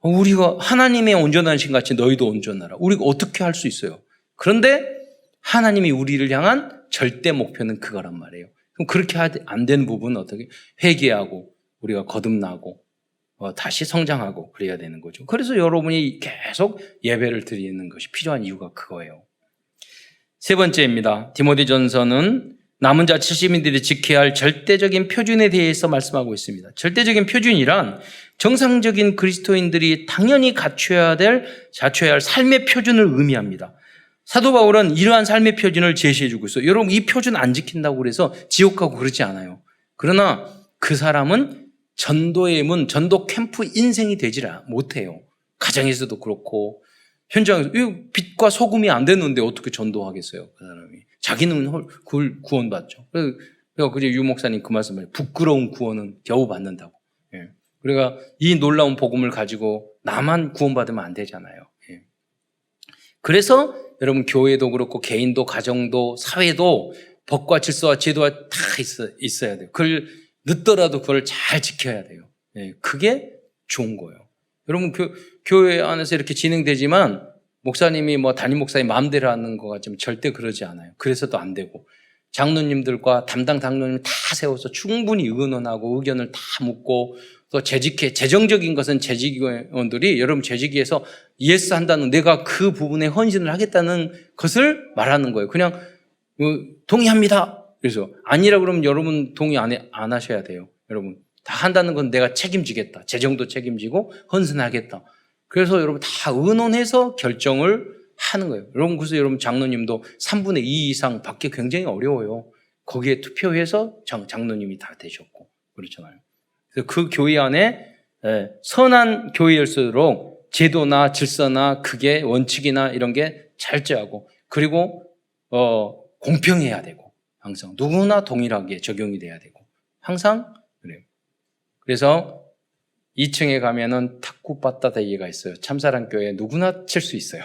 우리가 하나님의 온전한 신 같이 너희도 온전하라. 우리가 어떻게 할 수 있어요? 그런데 하나님이 우리를 향한 절대 목표는 그거란 말이에요. 그럼 그렇게 안 되는 부분은 어떻게? 회개하고 우리가 거듭나고 다시 성장하고 그래야 되는 거죠. 그래서 여러분이 계속 예배를 드리는 것이 필요한 이유가 그거예요. 세 번째입니다. 디모데전서는 남은 자 70인들이 지켜야 할 절대적인 표준에 대해서 말씀하고 있습니다. 절대적인 표준이란 정상적인 그리스도인들이 당연히 갖춰야 할 삶의 표준을 의미합니다. 사도 바울은 이러한 삶의 표준을 제시해주고 있어요. 여러분 이 표준 안 지킨다고 그래서 지옥 가고 그러지 않아요. 그러나 그 사람은 전도의 문, 전도 캠프 인생이 되질 못해요. 가정에서도 그렇고 현장에서 빛과 소금이 안 되는데 어떻게 전도하겠어요? 그 사람이. 자기는 구원받죠. 그래서 그제 유 목사님 그 말씀을 부끄러운 구원은 겨우 받는다고. 예. 그러니까 이 놀라운 복음을 가지고 나만 구원받으면 안 되잖아요. 예. 그래서 여러분 교회도 그렇고 개인도 가정도 사회도 법과 질서와 제도가 다 있어야 돼요. 그걸 늦더라도 그걸 잘 지켜야 돼요. 예. 그게 좋은 거예요. 여러분 교회 안에서 이렇게 진행되지만 목사님이 뭐 담임 목사님 마음대로 하는 것 같지만 절대 그러지 않아요. 그래서도 안 되고 장로님들과 담당 장로님 다 세워서 충분히 의논하고 의견을 다 묻고 또 재정적인 것은 재직위원들이 여러분 재직위에서 예스 한다는 내가 그 부분에 헌신을 하겠다는 것을 말하는 거예요. 그냥 동의합니다. 그래서 아니라 그러면 여러분 동의 안 하셔야 돼요. 여러분 다 한다는 건 내가 책임지겠다. 재정도 책임지고 헌신하겠다. 그래서 여러분 다 의논해서 결정을 하는 거예요. 여러분 그래서 여러분 장로님도 3분의 2 이상 받기 굉장히 어려워요. 거기에 투표해서 장로님이 다 되셨고 그렇잖아요. 그래서 그 교회 안에 선한 교회일수록 제도나 질서나 그게 원칙이나 이런 게 철저하고 그리고 공평해야 되고 항상 누구나 동일하게 적용이 돼야 되고 항상 그래요. 그래서 2층에 가면은 탁구 빠따대기가 있어요. 참사랑교회 누구나 칠 수 있어요.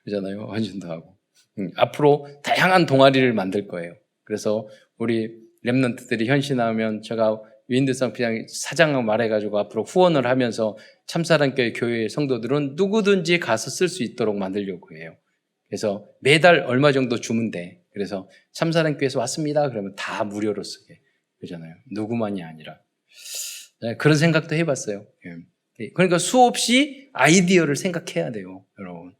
그러잖아요. 헌신도 하고. 앞으로 다양한 동아리를 만들 거예요. 그래서 우리 랩런트들이 헌신하면 제가 위인드성 사장하고 말해가지고 앞으로 후원을 하면서 참사랑교회 교회 성도들은 누구든지 가서 쓸 수 있도록 만들려고 해요. 그래서 매달 얼마 정도 주면 돼. 그래서 참사랑교회에서 왔습니다. 그러면 다 무료로 쓰게. 그러잖아요. 누구만이 아니라. 그런 생각도 해봤어요. 그러니까 수없이 아이디어를 생각해야 돼요. 여러분.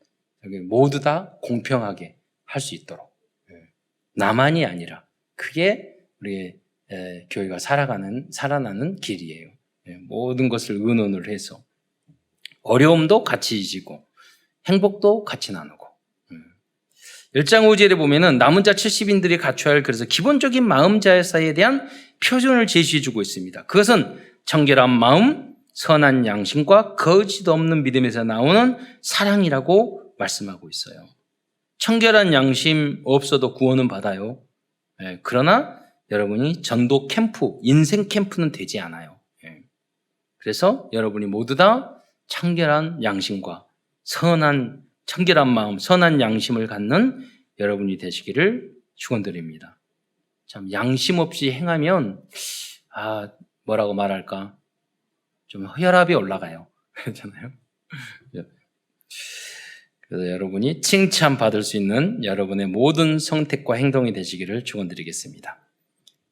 모두 다 공평하게 할 수 있도록. 나만이 아니라. 그게 우리의 교회가 살아나는 길이에요. 모든 것을 의논을 해서. 어려움도 같이 지고, 행복도 같이 나누고. 1장 5절에 보면은 남은 자 70인들이 갖춰야 할 그래서 기본적인 마음자사에 대한 표준을 제시해 주고 있습니다. 그것은 청결한 마음, 선한 양심과 거짓 없는 믿음에서 나오는 사랑이라고 말씀하고 있어요. 청결한 양심 없어도 구원은 받아요. 그러나 여러분이 전도 캠프, 인생 캠프는 되지 않아요. 그래서 여러분이 모두 다 청결한 양심과 청결한 마음, 선한 양심을 갖는 여러분이 되시기를 축원드립니다. 참 양심 없이 행하면 뭐라고 말할까? 좀 혈압이 올라가요. 그렇잖아요. 그래서 여러분이 칭찬받을 수 있는 여러분의 모든 선택과 행동이 되시기를 축원드리겠습니다.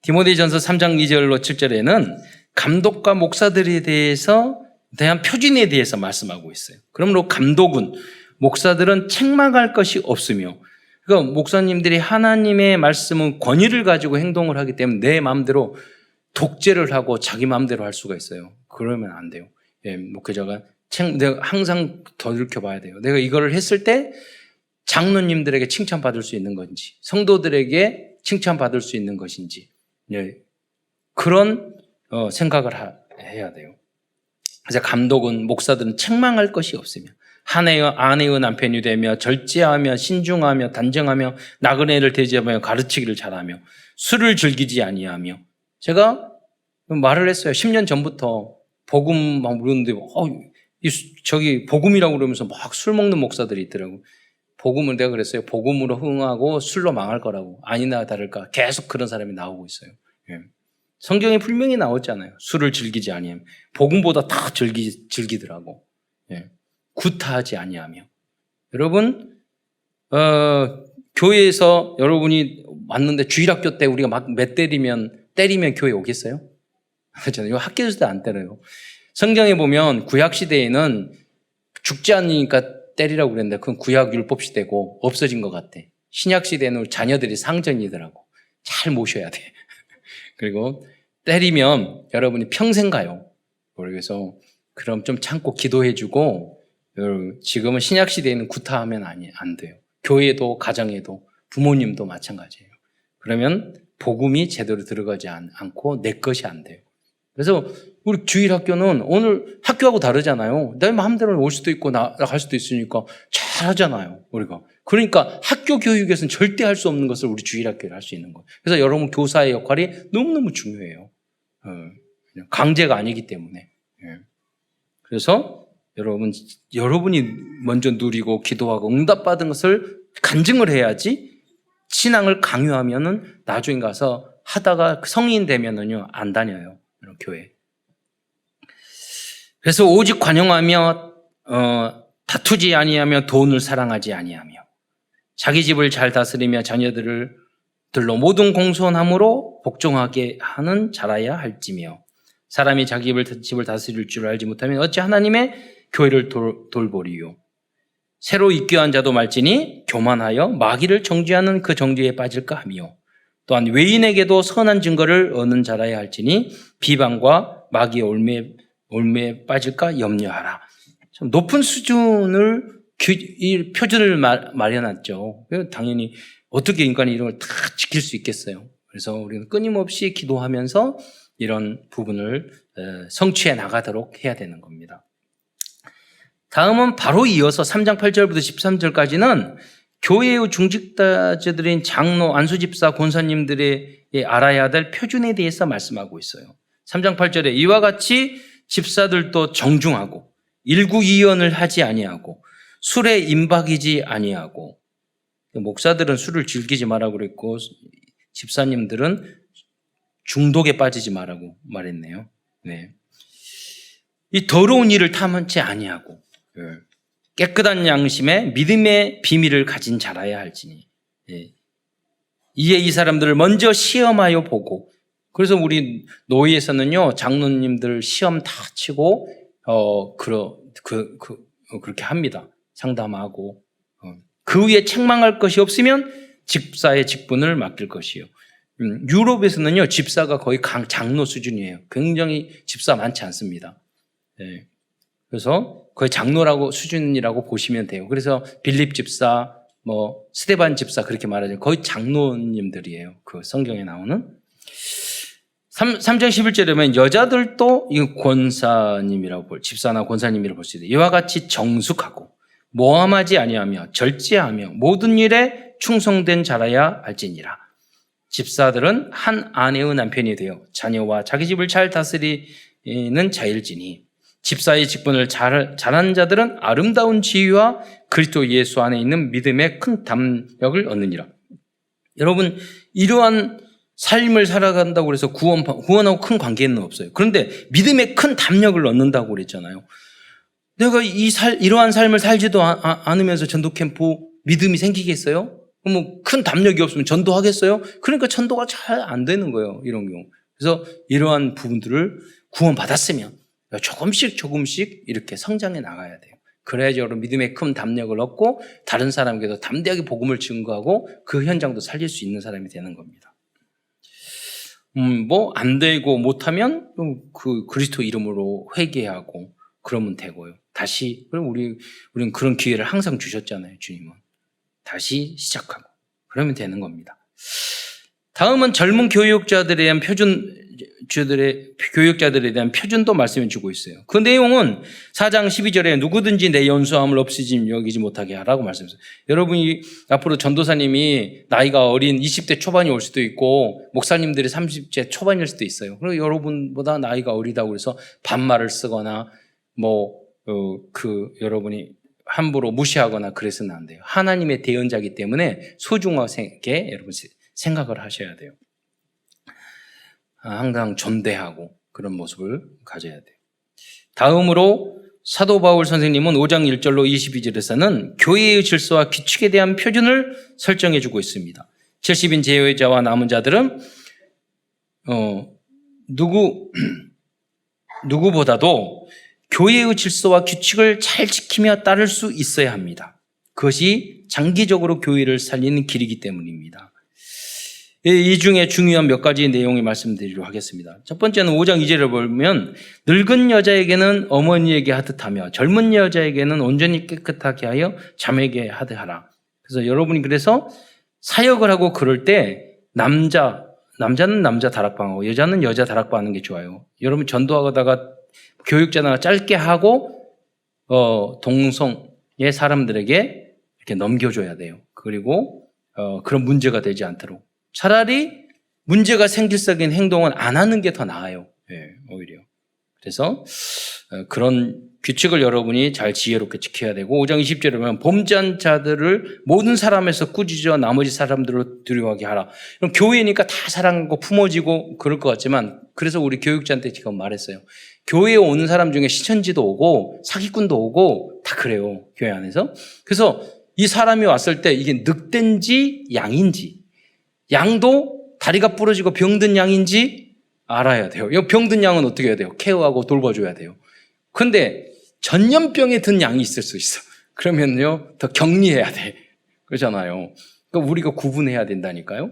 디모데전서 3장 2절로 7절에는 감독과 목사들에 대한 표준에 대해서 말씀하고 있어요. 그러므로 감독은 목사들은 책망할 것이 없으며 그러니까 목사님들이 하나님의 말씀은 권위를 가지고 행동을 하기 때문에 내 마음대로 독재를 하고 자기 마음대로 할 수가 있어요. 그러면 안 돼요. 목회자가 내가 항상 되돌켜봐야 돼요. 내가 이거를 했을 때 장로님들에게 칭찬받을 수 있는 건지 성도들에게 칭찬받을 수 있는 것인지 그런 생각을 해야 돼요. 그래서 감독은 목사들은 책망할 것이 없으며 아내의 남편이 되며 절제하며 신중하며 단정하며 나그네를 대접하며 가르치기를 잘하며 술을 즐기지 아니하며 제가 말을 했어요. 10년 전부터 복음 막 물었는데 저기 복음이라고 그러면서 막 술 먹는 목사들이 있더라고. 복음을 내가 그랬어요. 복음으로 흥하고 술로 망할 거라고. 아니나 다를까 계속 그런 사람이 나오고 있어요. 성경에 분명히 나왔잖아요. 술을 즐기지 아니하며 복음보다 더 즐기더라고. 구타하지 아니하며. 여러분 교회에서 여러분이 왔는데 주일학교 때 우리가 막 때리면 교회 오겠어요? 그렇잖아요. 학교에서도 안 때려요. 성경에 보면 구약 시대에는 죽지 않으니까 때리라고 그랬는데 그건 구약 율법 시대고 없어진 것 같아. 신약 시대는 자녀들이 상전이더라고. 잘 모셔야 돼. 그리고 때리면 여러분이 평생 가요. 그래서 그럼 좀 참고 기도해주고 지금은 신약 시대에는 구타하면 안 돼요. 교회도 가정에도 부모님도 마찬가지예요. 그러면 복음이 제대로 들어가지 않고 내 것이 안 돼요. 그래서 우리 주일학교는 오늘 학교하고 다르잖아요. 내 마음대로 올 수도 있고 나갈 수도 있으니까 잘하잖아요. 우리가. 그러니까 학교 교육에서는 절대 할 수 없는 것을 우리 주일학교를 할 수 있는 거예요. 그래서 여러분 교사의 역할이 너무너무 중요해요. 강제가 아니기 때문에. 그래서 여러분이 먼저 누리고 기도하고 응답받은 것을 간증을 해야지 신앙을 강요하면은 나중에 가서 하다가 성인 되면은요 안 다녀요. 교회. 그래서 오직 관용하며 다투지 아니하며 돈을 사랑하지 아니하며 자기 집을 잘 다스리며 자녀들로 모든 공손함으로 복종하게 하는 자라야 할지며 사람이 자기 집을 다스릴 줄 알지 못하면 어찌 하나님의 교회를 돌보리요. 새로 입교한 자도 말지니 교만하여 마귀를 정죄하는 그 정죄에 빠질까 하며 또한 외인에게도 선한 증거를 얻는 자라야 할지니 비방과 마귀의 올매에 빠질까 염려하라. 참 높은 수준을 표준을 마련했죠. 당연히 어떻게 인간이 이런 걸 다 지킬 수 있겠어요. 그래서 우리는 끊임없이 기도하면서 이런 부분을 성취해 나가도록 해야 되는 겁니다. 다음은 바로 이어서 3장 8절부터 13절까지는 교회의 중직자들인 장로, 안수집사, 권사님들의 알아야 될 표준에 대해서 말씀하고 있어요. 3장 8절에 이와 같이 집사들도 정중하고 일구이연을 하지 아니하고 술에 임박이지 아니하고 목사들은 술을 즐기지 말라고 그랬고 집사님들은 중독에 빠지지 말라고 말했네요. 네. 이 더러운 일을 탐하지 아니하고 깨끗한 양심에 믿음의 비밀을 가진 자라야 할지니 이에 이 사람들을 먼저 시험하여 보고 그래서 우리 노예에서는요 장로님들 시험 다 치고 그렇게 합니다. 상담하고 그 위에 책망할 것이 없으면 집사의 직분을 맡길 것이요. 유럽에서는요 집사가 거의 장로 수준이에요. 굉장히 집사 많지 않습니다. 네. 그래서 거의 장로라고 수준이라고 보시면 돼요. 그래서 빌립 집사, 스데반 집사 그렇게 말하죠. 거의 장로님들이에요. 그 성경에 나오는. 3장 11절에 보면 여자들도 권사님이라고 집사나 권사님이라고 볼 수 있어요. 이와 같이 정숙하고 모함하지 아니하며 절제하며 모든 일에 충성된 자라야 할지니라. 집사들은 한 아내의 남편이 되어 자녀와 자기 집을 잘 다스리는 자일지니 집사의 직분을 잘하는 자들은 아름다운 지위와 그리스도 예수 안에 있는 믿음의 큰 담력을 얻느니라. 여러분 이러한 삶을 살아간다고 해서 구원하고 큰 관계는 없어요. 그런데 믿음의 큰 담력을 얻는다고 그랬잖아요. 내가 이러한 삶을 살지도 않으면서 전도 캠프 믿음이 생기겠어요? 그럼 큰 담력이 없으면 전도하겠어요? 그러니까 전도가 잘 안 되는 거예요. 이런 경우. 그래서 이러한 부분들을 구원받았으면 조금씩 이렇게 성장해 나가야 돼요. 그래야지 여러분 믿음의 큰 담력을 얻고 다른 사람에게도 담대하게 복음을 증거하고 그 현장도 살릴 수 있는 사람이 되는 겁니다. 안 되고 못하면 그 그리스도 이름으로 회개하고 그러면 되고요. 다시 우리는 그런 기회를 항상 주셨잖아요. 주님은 다시 시작하고 그러면 되는 겁니다. 다음은 젊은 교육자들에 대한 교육자들에 대한 표준도 말씀해 주고 있어요. 그 내용은 4장 12절에 누구든지 내 연수함을 없이지 여기지 못하게 하라고 말씀했어요. 여러분이 앞으로 전도사님이 나이가 어린 20대 초반이 올 수도 있고 목사님들이 30대 초반일 수도 있어요. 그리고 여러분보다 나이가 어리다고 해서 반말을 쓰거나 여러분이 함부로 무시하거나 그래서는 안 돼요. 하나님의 대언자이기 때문에 소중하게 여러분 생각을 하셔야 돼요. 항상 존대하고 그런 모습을 가져야 돼요. 다음으로 사도 바울 선생님은 5장 1절로 22절에서는 교회의 질서와 규칙에 대한 표준을 설정해 주고 있습니다. 70인 제외자와 남은 자들은 누구보다도 교회의 질서와 규칙을 잘 지키며 따를 수 있어야 합니다. 그것이 장기적으로 교회를 살리는 길이기 때문입니다. 이 중에 중요한 몇 가지 내용을 말씀드리도록 하겠습니다. 첫 번째는 5장 2절을 보면 늙은 여자에게는 어머니에게 하듯하며 젊은 여자에게는 온전히 깨끗하게 하여 자매에게 하듯하라. 그래서 여러분이 그래서 사역을 하고 그럴 때 남자는 남자 다락방하고 여자는 여자 다락방 하는 게 좋아요. 여러분 전도하다가 교육자나 짧게 하고 동성의 사람들에게 이렇게 넘겨줘야 돼요. 그리고 그런 문제가 되지 않도록. 차라리 문제가 생길 행동은 안 하는 게 더 나아요. 네, 오히려. 그래서 그런 규칙을 여러분이 잘 지혜롭게 지켜야 되고 5장 20절에 보면 범죄한 자들을 모든 사람에서 꾸짖어 나머지 사람들을 두려워하게 하라. 그럼 교회니까 다 사랑하고 품어지고 그럴 것 같지만 그래서 우리 교육자한테 지금 말했어요. 교회에 오는 사람 중에 시천지도 오고 사기꾼도 오고 다 그래요. 교회 안에서. 그래서 이 사람이 왔을 때 이게 늑대인지 양인지 양도 다리가 부러지고 병든 양인지 알아야 돼요. 이 병든 양은 어떻게 해야 돼요? 케어하고 돌봐줘야 돼요. 그런데 전염병에 든 양이 있을 수 있어. 그러면요, 더 격리해야 돼. 그러잖아요. 그러니까 우리가 구분해야 된다니까요.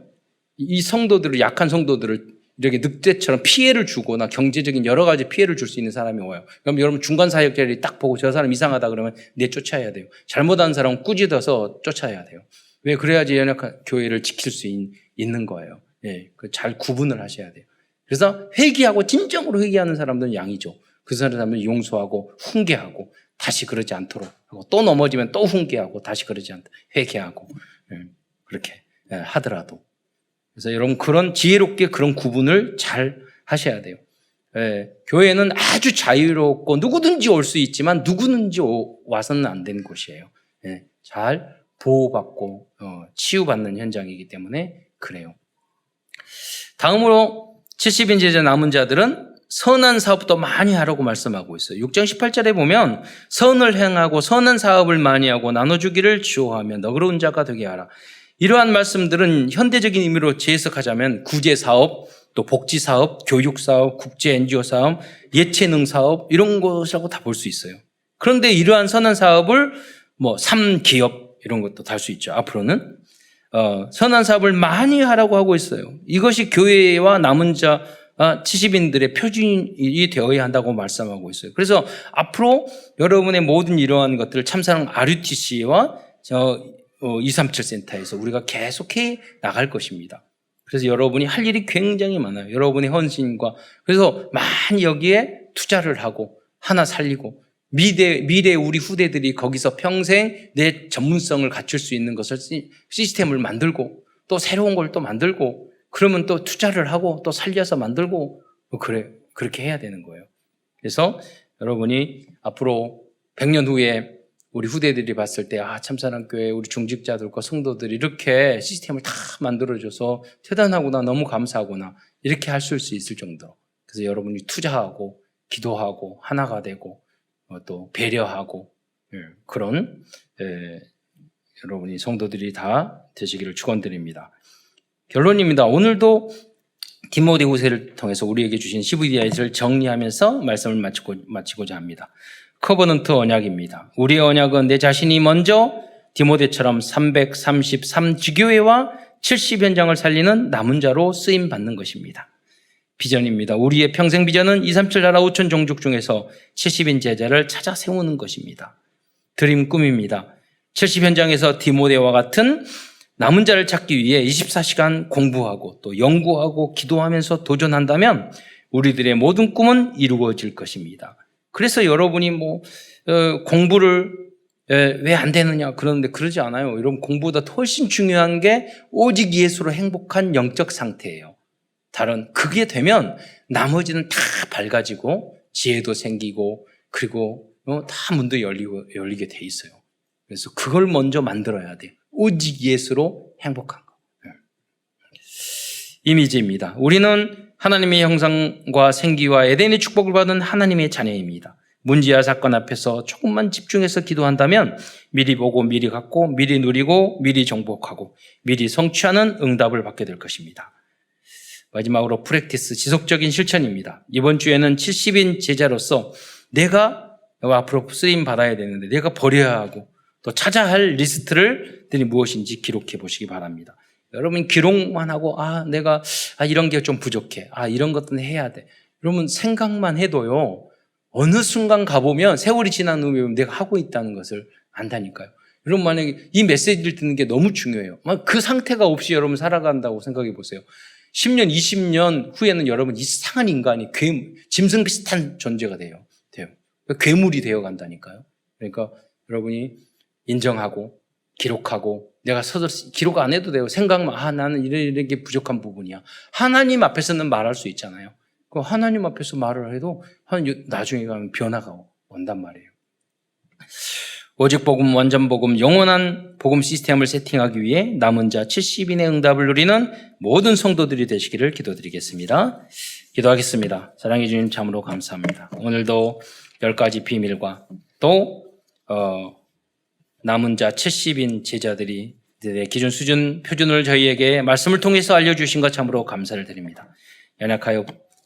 이 성도들을, 약한 성도들을 이렇게 늑대처럼 피해를 주거나 경제적인 여러 가지 피해를 줄 수 있는 사람이 와요. 그럼 여러분 중간 사역자들이 딱 보고 저 사람 이상하다 그러면 내쫓아야 돼요. 잘못한 사람은 꾸짖어서 쫓아야 돼요. 왜? 그래야지 연약한 교회를 지킬 수 있는 거예요. 예, 잘 구분을 하셔야 돼요. 그래서 회개하고 진정으로 회개하는 사람들은 양이죠. 그 사람을 용서하고 훈계하고 다시 그러지 않도록 하고 또 넘어지면 또 훈계하고 다시 그러지 않도록 회개하고 그렇게 하더라도 그래서 여러분 그런 지혜롭게 그런 구분을 잘 하셔야 돼요. 교회는 아주 자유롭고 누구든지 올 수 있지만 누구든지 와서는 안 되는 곳이에요. 잘 보호받고 치유받는 현장이기 때문에 그래요. 다음으로 70인 제자 남은 자들은 선한 사업도 많이 하라고 말씀하고 있어요. 6장 18절에 보면 선을 행하고 선한 사업을 많이 하고 나눠주기를 주어하며 너그러운 자가 되게 하라. 이러한 말씀들은 현대적인 의미로 재해석하자면 구제사업, 또 복지사업, 교육사업, 국제 NGO 사업, 예체능 사업 이런 것이라고 다 볼 수 있어요. 그런데 이러한 선한 사업을 3기업 이런 것도 다 할 수 있죠. 앞으로는 선한 사업을 많이 하라고 하고 있어요. 이것이 교회와 남은 자 70인들의 표준이 되어야 한다고 말씀하고 있어요. 그래서 앞으로 여러분의 모든 이러한 것들을 참사랑 RUTC와 237 센터에서 우리가 계속해 나갈 것입니다. 그래서 여러분이 할 일이 굉장히 많아요. 여러분의 헌신과 그래서 많이 여기에 투자를 하고 하나 살리고 미래 우리 후대들이 거기서 평생 내 전문성을 갖출 수 있는 것을 시스템을 만들고 또 새로운 걸 또 만들고 그러면 또 투자를 하고 또 살려서 만들고 그렇게 해야 되는 거예요. 그래서 여러분이 앞으로 100년 후에 우리 후대들이 봤을 때 참사랑교회 우리 중직자들과 성도들이 이렇게 시스템을 다 만들어줘서 대단하구나 너무 감사하구나 이렇게 할 수 있을 정도. 그래서 여러분이 투자하고 기도하고 하나가 되고 또 배려하고 그런 여러분이 성도들이 다 되시기를 축원드립니다. 결론입니다. 오늘도 디모데후서를 통해서 우리에게 주신 CVDI를 정리하면서 말씀을 마치고자 합니다. 커버넌트 언약입니다. 우리의 언약은 내 자신이 먼저 디모데처럼 333지교회와 70현장을 살리는 남은 자로 쓰임 받는 것입니다. 비전입니다. 우리의 평생 비전은 237 나라 5천 종족 중에서 70인 제자를 찾아 세우는 것입니다. 드림 꿈입니다. 70현장에서 디모데와 같은 남은 자를 찾기 위해 24시간 공부하고 또 연구하고 기도하면서 도전한다면 우리들의 모든 꿈은 이루어질 것입니다. 그래서 여러분이 공부를 왜 안 되느냐 그러는데 그러지 않아요. 여러분 공부보다 훨씬 중요한 게 오직 예수로 행복한 영적 상태예요. 그게 되면 나머지는 다 밝아지고 지혜도 생기고 그리고 다 문도 열리게 돼 있어요. 그래서 그걸 먼저 만들어야 돼요. 오직 예수로 행복한 거. 이미지입니다. 우리는 하나님의 형상과 생기와 에덴의 축복을 받은 하나님의 자녀입니다. 문제와 사건 앞에서 조금만 집중해서 기도한다면 미리 보고 미리 갖고 미리 누리고 미리 정복하고 미리 성취하는 응답을 받게 될 것입니다. 마지막으로 프랙티스 지속적인 실천입니다. 이번 주에는 70인 제자로서 내가 앞으로 쓰임 받아야 되는데 내가 버려야 하고 또 찾아야 할 리스트들이 무엇인지 기록해 보시기 바랍니다. 여러분 기록만 하고 내가 이런 게 좀 부족해. 이런 것들은 해야 돼. 여러분 생각만 해도요. 어느 순간 가보면 세월이 지난 후에 내가 하고 있다는 것을 안다니까요. 여러분 만약에 이 메시지를 듣는 게 너무 중요해요. 그 상태가 없이 여러분 살아간다고 생각해 보세요. 10년, 20년 후에는 여러분 이상한 인간이 짐승 비슷한 존재가 돼요. 괴물이 되어 간다니까요. 그러니까 여러분이 인정하고 기록하고 내가 기록 안 해도 돼요. 생각만 나는 이런 게 부족한 부분이야. 하나님 앞에서는 말할 수 있잖아요. 하나님 앞에서 말을 해도 나중에 가면 변화가 온단 말이에요. 오직 복음, 완전 복음, 영원한 복음 시스템을 세팅하기 위해 남은 자 70인의 응답을 누리는 모든 성도들이 되시기를 기도드리겠습니다. 기도하겠습니다. 사랑해 주님 참으로 감사합니다. 오늘도 10가지 비밀과 또 남은 자 70인 제자들이 기준 수준 표준을 저희에게 말씀을 통해서 알려주신 것 참으로 감사를 드립니다.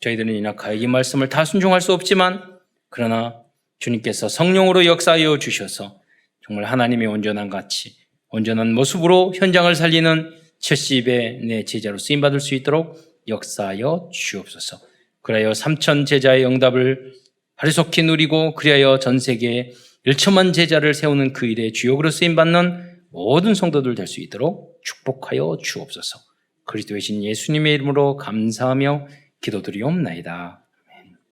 저희들은 연약하여 이 말씀을 다 순종할 수 없지만 그러나 주님께서 성령으로 역사하여 주셔서 정말 하나님의 온전한 가치, 온전한 모습으로 현장을 살리는 70의 내 제자로 쓰임받을 수 있도록 역사하여 주옵소서. 그리하여 3,000 제자의 응답을 하루속히 누리고 그리하여 전 세계에 1천만 제자를 세우는 그 일에 주역으로 쓰임받는 모든 성도들 될 수 있도록 축복하여 주옵소서. 그리스도의 신 예수님의 이름으로 감사하며 기도드리옵나이다.